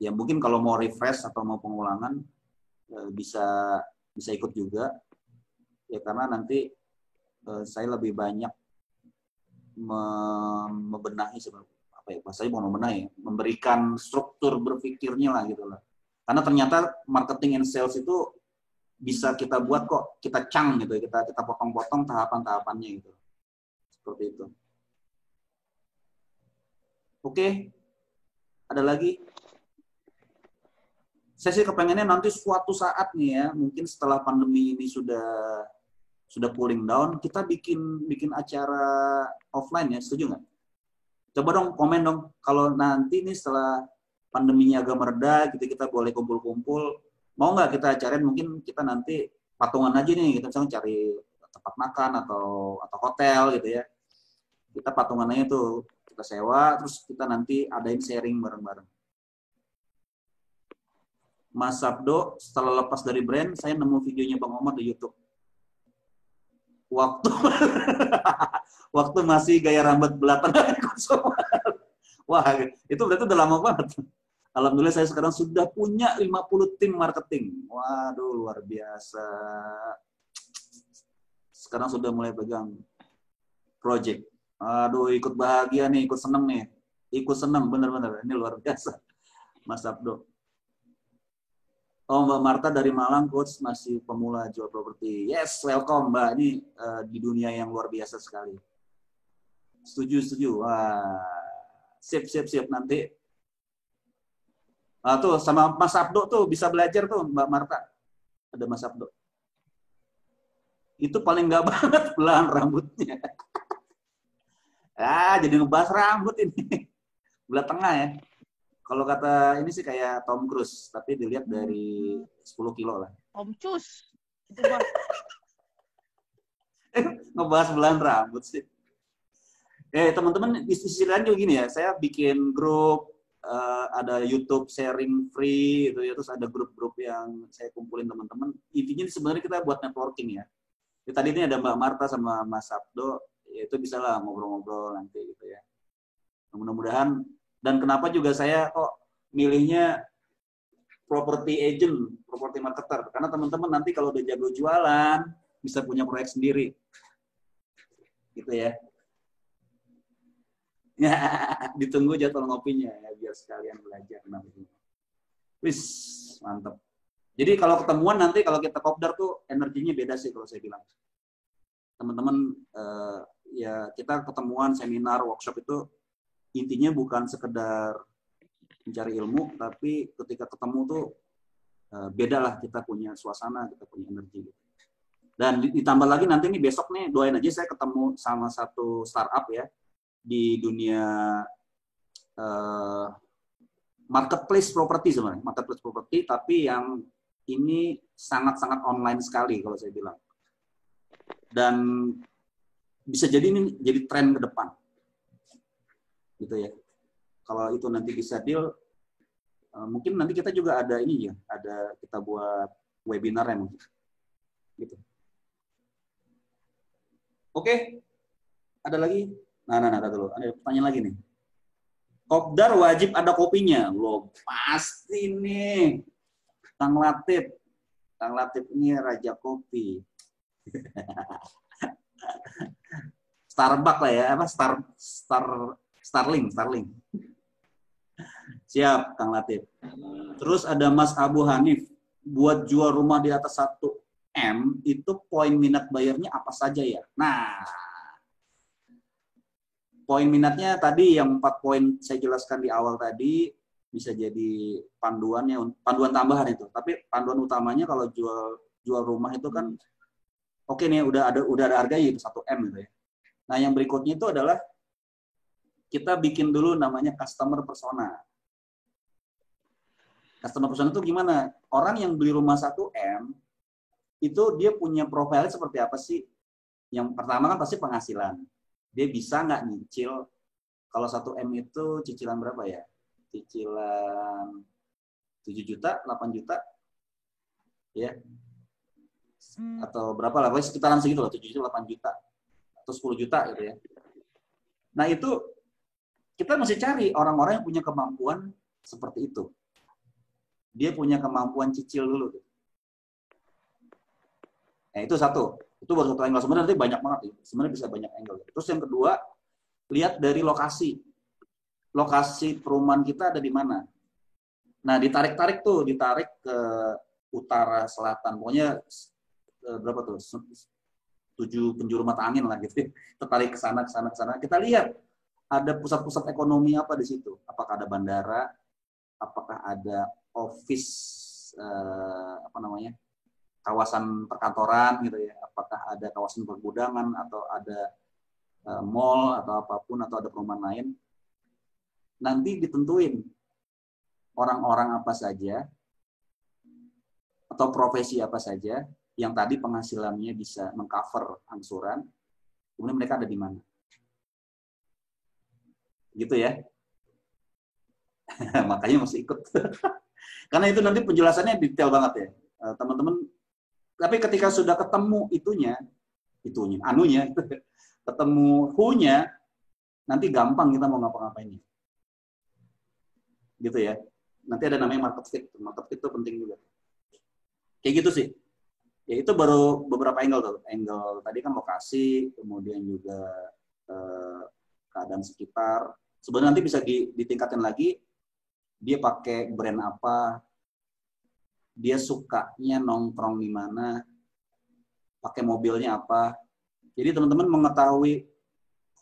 ya mungkin kalau mau refresh atau mau pengulangan bisa ikut juga ya, karena nanti saya lebih banyak membenahi bahasanya benar-benar ya, memberikan struktur berpikirnya lah gitu lah. Karena ternyata marketing and sales itu bisa kita buat kok, kita cang gitu, kita potong-potong tahapan-tahapannya gitu. Seperti itu. Oke, ada lagi? Saya sih kepengennya nanti suatu saat nih ya, mungkin setelah pandemi ini sudah cooling down, kita bikin acara offline ya, setuju nggak? Coba dong komen dong, kalau nanti nih setelah pandeminya agak mereda, gitu kita boleh kumpul-kumpul, mau nggak kita acarain, mungkin kita nanti patungan aja nih, kita misalnya cari tempat makan atau hotel gitu ya, kita patungannya itu kita sewa, terus kita nanti adain sharing bareng-bareng. Mas Sabdo, setelah lepas dari brand, saya nemu videonya Bang Omar di YouTube. Waktu masih gaya rambut belatan. Wah, itu berarti udah lama banget. Alhamdulillah saya sekarang sudah punya 50 tim marketing. Waduh, luar biasa. Sekarang sudah mulai pegang project. Aduh, ikut bahagia nih, ikut seneng nih. Ikut seneng, bener-bener. Ini luar biasa. Mas Abdo. Oh, Mbak Marta dari Malang, coach masih pemula jual properti. Yes, welcome Mbak. Ini di dunia yang luar biasa sekali. Setuju. Wah, sip. Nanti. Tuh, sama Mas Abdo tuh bisa belajar tuh Mbak Marta. Ada Mas Abdo. Itu paling nggak banget belahan rambutnya. Jadi ngebahas rambut ini. Belah tengah ya. Kalau kata ini sih kayak Tom Cruise, tapi dilihat dari 10 kilo lah. Tom Cruise. Ngebahas belahan rambut sih. Teman-teman, di sisi lain juga gini ya, saya bikin grup, ada YouTube sharing free, gitu ya, terus ada grup-grup yang saya kumpulin teman-teman. Intinya sebenarnya kita buat networking ya. Tadi ini ada Mbak Marta sama Mas Sabdo, ya itu bisa lah ngobrol-ngobrol nanti gitu ya. Mudah-mudahan. Dan kenapa juga saya kok milihnya property agent, property marketer. Karena teman-teman nanti kalau udah jago jualan, bisa punya proyek sendiri. Gitu ya. Ditunggu jadwal ngopinya ya, biar sekalian belajar. Wis, mantap. Jadi kalau ketemuan nanti, kalau kita kopdar tuh energinya beda sih kalau saya bilang. Teman-teman, ya kita ketemuan, seminar, workshop itu intinya bukan sekedar mencari ilmu, tapi ketika ketemu tuh beda lah, kita punya suasana, kita punya energi. Dan ditambah lagi nanti nih besok nih, doain aja saya ketemu sama satu startup ya, di dunia marketplace property sebenarnya, marketplace property, tapi yang ini sangat-sangat online sekali kalau saya bilang. Dan bisa jadi ini jadi tren ke depan. Gitu ya. Kalau itu nanti bisa deal, mungkin nanti kita juga ada ini ya, ada kita buat webinar ya mungkin. Gitu. Oke. Ada lagi? Nah, dulu. Ada pertanyaan lagi nih. Kopdar wajib ada kopinya. Loh, pasti nih. Kang Latif ini raja kopi. Starbucks lah ya, apa Starling. Siap, Kang Latif. Terus ada Mas Abu Hanif. Buat jual rumah di atas 1M, itu poin minat bayarnya apa saja ya? Nah, poin minatnya tadi yang 4 poin saya jelaskan di awal tadi, bisa jadi panduannya, panduan tambahan itu. Tapi panduan utamanya kalau jual rumah itu kan, oke nih, udah ada harganya 1M gitu ya. Nah, yang berikutnya itu adalah kita bikin dulu namanya customer persona. Customer persona itu gimana? Orang yang beli rumah 1M, itu dia punya profilnya seperti apa sih? Yang pertama kan pasti penghasilan. Dia bisa nggak nyicil? Kalau 1M itu cicilan berapa ya? Cicilan 7 juta, 8 juta? Ya. Atau berapa lah? Pokoknya sekitaran segitu lah, 7 juta, 8 juta. Atau 10 juta gitu ya. Nah itu kita mesti cari orang-orang yang punya kemampuan seperti itu. Dia punya kemampuan cicil dulu. Nah itu satu. Itu baru satu angle. Sebenarnya nanti banyak banget. Sebenarnya bisa banyak angle. Terus yang kedua, lihat dari lokasi. lokasi perumahan kita ada di mana. Nah, ditarik ke utara selatan. Pokoknya berapa tuh? 7 penjuru mata angin lah gitu. Tertarik ke sana. Kita lihat ada pusat-pusat ekonomi apa di situ. Apakah ada bandara? Apakah ada office kawasan perkantoran gitu ya? Apakah ada kawasan pergudangan atau ada mall atau apapun atau ada perumahan lain? Nanti ditentuin orang-orang apa saja atau profesi apa saja yang tadi penghasilannya bisa mengcover angsuran, kemudian mereka ada di mana. Gitu ya. Makanya masih ikut. Karena itu nanti penjelasannya detail banget ya. Teman-teman, tapi ketika sudah ketemu anunya, ketemu who-nya, nanti gampang kita mau ngapa-ngapainnya. Gitu ya. Nanti ada namanya market fit. Market fit itu penting juga. Kayak gitu sih. Ya itu baru beberapa angle tuh. Angle tadi kan lokasi, kemudian juga keadaan sekitar. Sebenarnya nanti bisa ditingkatin lagi. Dia pakai brand apa, dia sukanya nongkrong di mana, pakai mobilnya apa. Jadi teman-teman mengetahui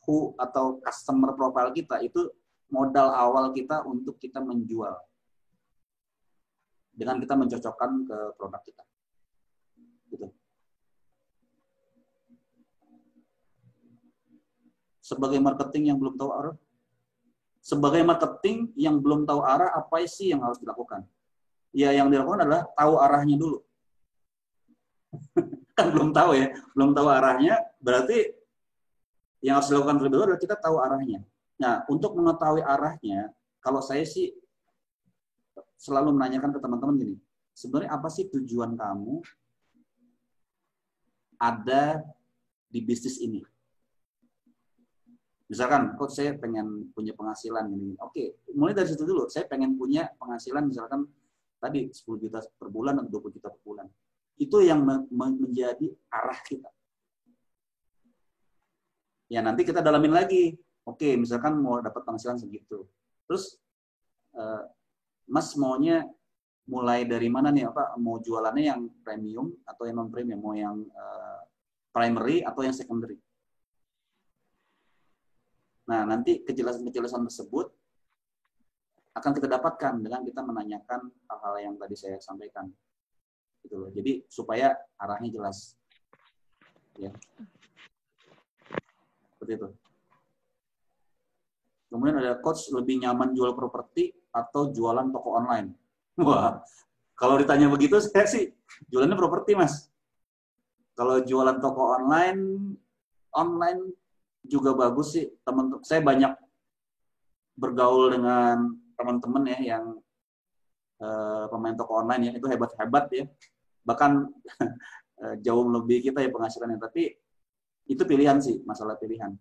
who atau customer profile kita itu modal awal kita untuk kita menjual. Dengan kita mencocokkan ke produk kita. Gitu. Sebagai marketing yang belum tahu arah, apa sih yang harus dilakukan? Ya yang dilakukan adalah tahu arahnya dulu. Kan belum tahu ya, belum tahu arahnya, berarti yang harus dilakukan terlebih dahulu adalah kita tahu arahnya. Nah, untuk mengetahui arahnya, kalau saya sih selalu menanyakan ke teman-teman gini, sebenarnya apa sih tujuan kamu ada di bisnis ini? Misalkan, kok saya pengen punya penghasilan ini. Oke, mulai dari situ dulu. Saya pengen punya penghasilan misalkan tadi 10 juta per bulan atau 20 juta per bulan. Itu yang menjadi arah kita. Ya nanti kita dalamin lagi. Oke, misalkan mau dapat penghasilan segitu. Terus, Mas maunya mulai dari mana nih? Mau jualannya yang premium atau yang non premium? Mau yang primary atau yang secondary? Nah, nanti kejelasan tersebut akan kita dapatkan dengan kita menanyakan hal-hal yang tadi saya sampaikan. Gitu loh. Jadi supaya arahnya jelas. Ya. Seperti itu. Kemudian ada coach lebih nyaman jual properti atau jualan toko online. Wah, kalau ditanya begitu saya sih jualannya properti, Mas. Kalau jualan toko online juga bagus sih. Teman-teman saya banyak bergaul dengan teman-teman ya yang pemain toko online ya, itu hebat-hebat ya. Bahkan jauh lebih kita ya penghasilannya, tapi itu pilihan sih, masalah pilihan.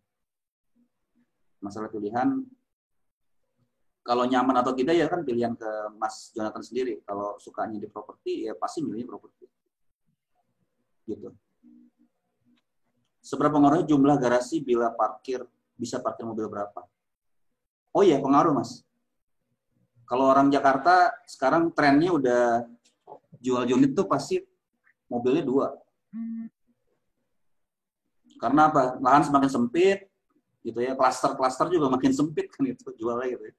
Masalah pilihan kalau nyaman atau tidak ya kan pilihan ke Mas Jonathan sendiri. Kalau sukanya di properti ya pasti milihnya properti. Gitu. Seberapa pengaruhnya jumlah garasi bila bisa parkir mobil berapa? Oh iya, pengaruh, Mas. Kalau orang Jakarta sekarang trennya udah jual unit tuh pasti mobilnya 2. Karena apa? Lahan semakin sempit, gitu ya. Klaster juga makin sempit kan itu jualnya gitu ya.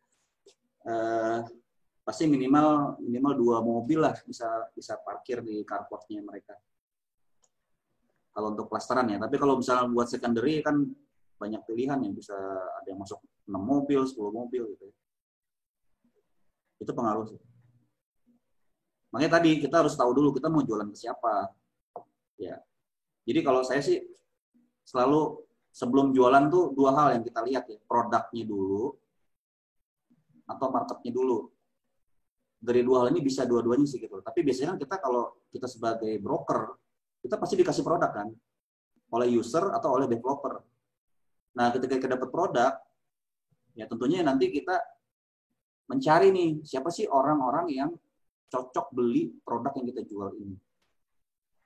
Pasti minimal 2 mobil lah bisa parkir di carportnya mereka. Kalau untuk klasteran ya, tapi kalau misalnya buat secondary kan banyak pilihan yang bisa ada yang masuk 6 mobil, 10 mobil gitu ya. Itu pengaruh sih. Makanya tadi kita harus tahu dulu kita mau jualan ke siapa. Ya. Jadi kalau saya sih selalu sebelum jualan tuh 2 hal yang kita lihat ya, produknya dulu atau marketnya dulu. Dari 2 hal ini bisa dua-duanya sih gitu. Tapi biasanya kan kita kalau kita sebagai broker kita pasti dikasih produk kan oleh user atau oleh developer. Nah, ketika kita dapat produk, ya tentunya nanti kita mencari nih siapa sih orang-orang yang cocok beli produk yang kita jual ini.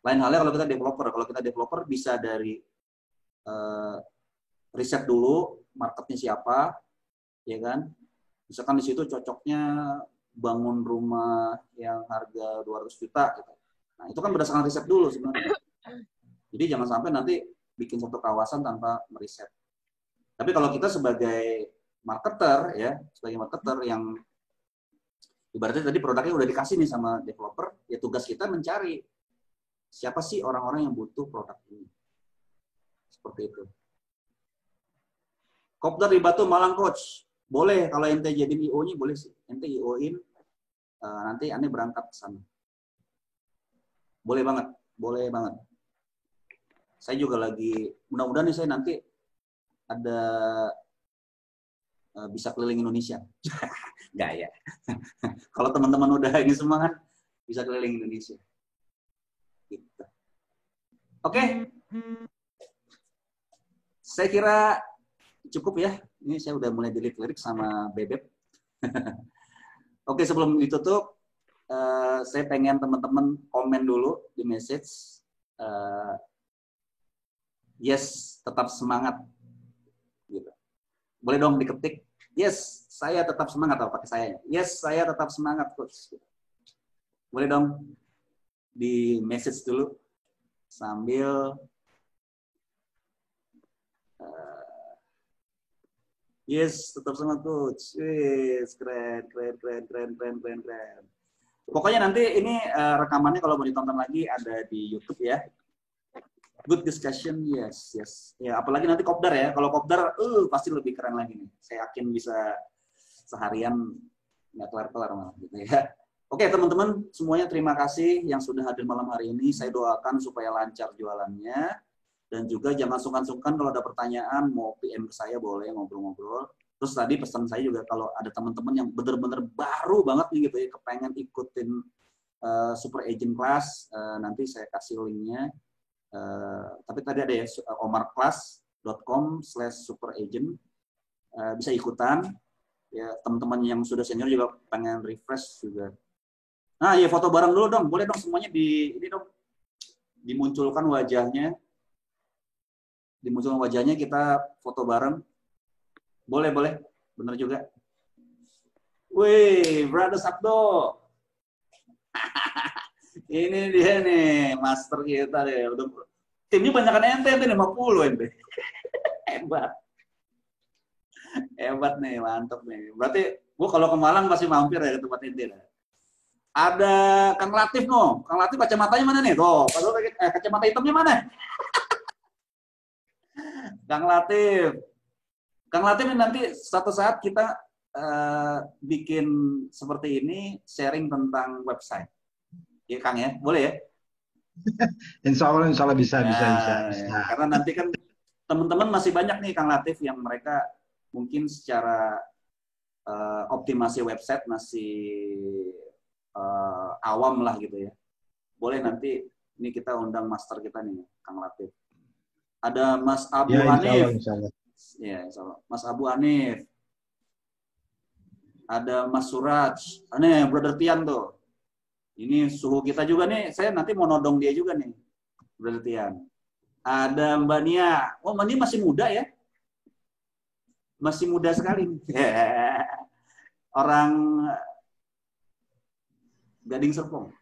Lain halnya kalau kita developer. Kalau kita developer bisa dari riset dulu marketnya siapa, ya kan? Misalkan di situ cocoknya bangun rumah yang harga 200 juta gitu. Nah, itu kan berdasarkan riset dulu sebenarnya. Jadi jangan sampai nanti bikin satu kawasan tanpa meriset. Tapi kalau kita sebagai marketer ya, sebagai marketer yang ibaratnya tadi produknya udah dikasih nih sama developer, ya tugas kita mencari siapa sih orang-orang yang butuh produk ini. Seperti itu. Kopdar di Batu Malang coach. Boleh kalau ente jadi IO-nya boleh sih. Ente IO-in nanti ane berangkat ke sana. Boleh banget, boleh banget. Saya juga lagi mudah-mudahan nih saya nanti ada bisa keliling Indonesia. Enggak ya. Kalau teman-teman udah ini semua kan bisa keliling Indonesia. Gitu. Oke. Saya kira cukup ya. Ini saya udah mulai dilirik sama Bebek. Oke, sebelum ditutup, saya pengen teman-teman komen dulu di message. Yes, tetap semangat. Gitu. Boleh dong diketik. Yes, saya tetap semangat. Atau pakai saya. Yes, saya tetap semangat, coach. Boleh dong di message dulu sambil yes, tetap semangat, coach. Yes, keren. Pokoknya nanti ini rekamannya kalau mau ditonton lagi ada di YouTube ya. Good discussion, yes. Ya, apalagi nanti kopdar ya. Kalau kopdar, pasti lebih keren lagi nih. Saya yakin bisa seharian nggak kelar-kelar malah gitu ya. Oke, teman-teman, semuanya terima kasih yang sudah hadir malam hari ini. Saya doakan supaya lancar jualannya. Dan juga jangan sungkan-sungkan kalau ada pertanyaan, mau PM ke saya boleh ngobrol-ngobrol. Terus tadi pesan saya juga kalau ada teman-teman yang benar-benar baru banget nih gitu ya, kepengen ikutin Super Agent Class, nanti saya kasih linknya. Tapi tadi ada ya omarclass.com/superagent, bisa ikutan ya. Teman-teman yang sudah senior juga pengen refresh juga. Nah ya, foto bareng dulu dong, boleh dong semuanya ini dong dimunculkan wajahnya, kita foto bareng, boleh bener juga. Wih, Brother Sabdo. Ini dia nih, master kita deh. Udah, timnya banyakan ente 50 ente. Hebat nih, mantap nih. Berarti gua kalau ke Malang pasti mampir ya ke tempat ente. Ada Kang Latif no. Kang Latif kacamatanya mana nih? Tuh, kacamata hitamnya mana? Kang Latif ini nanti suatu saat kita bikin seperti ini, sharing tentang website. Ya Kang ya, boleh ya? Insya Allah bisa. Ya. Karena nanti kan teman-teman masih banyak nih Kang Latif yang mereka mungkin secara optimasi website masih awam lah gitu ya. Boleh nanti ini kita undang master kita nih, Kang Latif. Ada Mas Abu Hanif. Insya Allah. Ya, insya Allah. Mas Abu Hanif. Ada Mas Suraj. Nih, Brother Tian tuh. Ini suhu kita juga nih, saya nanti mau nodong dia juga nih, berarti. Ada Mbak Nia. Oh, Mbak Nia masih muda ya? Masih muda sekali. Orang Gading Serpong.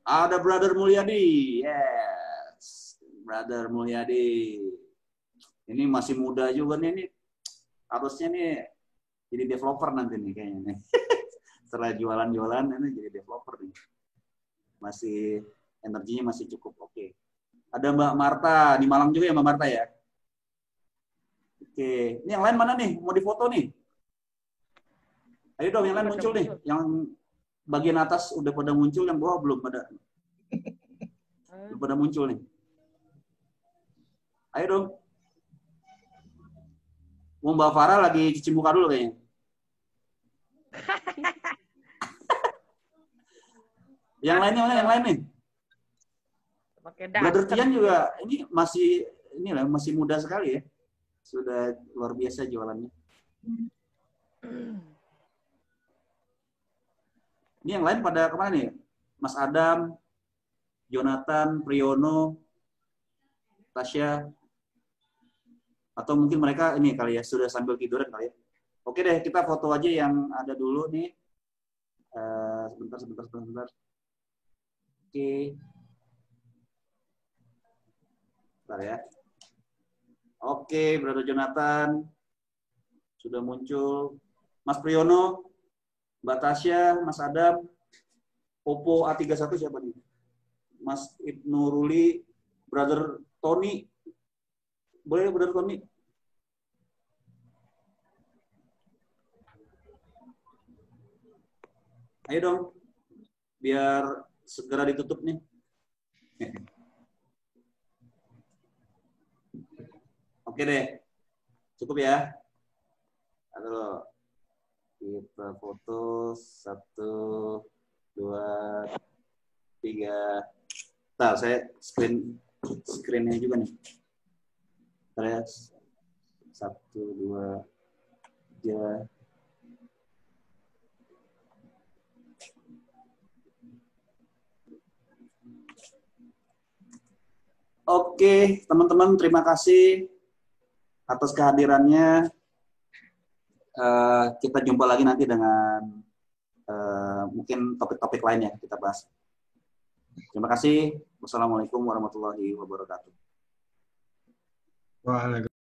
Ada Brother Mulyadi. Yes. Brother Mulyadi. Ini masih muda juga nih. Ini harusnya nih jadi developer nanti nih kayaknya nih. Setelah jualan ini jadi developer nih. Masih energinya masih cukup oke. Ada Mbak Marta di Malang juga ya Mbak Marta ya. Oke, ini yang lain mana nih? Mau difoto nih? Ayo dong yang lain muncul nih. Yang bagian atas udah pada muncul, yang bawah belum pada. Belum pada muncul nih. Ayo dong. Mau Mbak Farah lagi cuci muka dulu kayaknya. Yang lainnya mana? Yang lain nih? Brother Tian juga ini masih muda sekali ya. Sudah luar biasa jualannya. Ini yang lain pada kemana nih? Mas Adam, Jonathan, Priyono, Tasya, atau mungkin mereka ini kali ya sudah sambil tiduran kali ya. Oke deh, kita foto aja yang ada dulu nih. Sebentar. Oke. Bentar ya. Oke, Brother Jonathan. Sudah muncul. Mas Priyono, Mbak Tasya, Mas Adam, Oppo A31 siapa nih? Mas Ibnu Ruli, Brother Tony. Boleh Brother Tony? Ayo dong, biar segera ditutup nih. Oke deh, cukup ya. Aduh, kita foto 1, 2, 3. Bentar, saya screen-nya juga nih. Bentar ya. 1, 2, 3. Oke, teman-teman, terima kasih atas kehadirannya. Kita jumpa lagi nanti dengan mungkin topik-topik lainnya kita bahas. Terima kasih. Wassalamualaikum warahmatullahi wabarakatuh. Waalaikumsalam.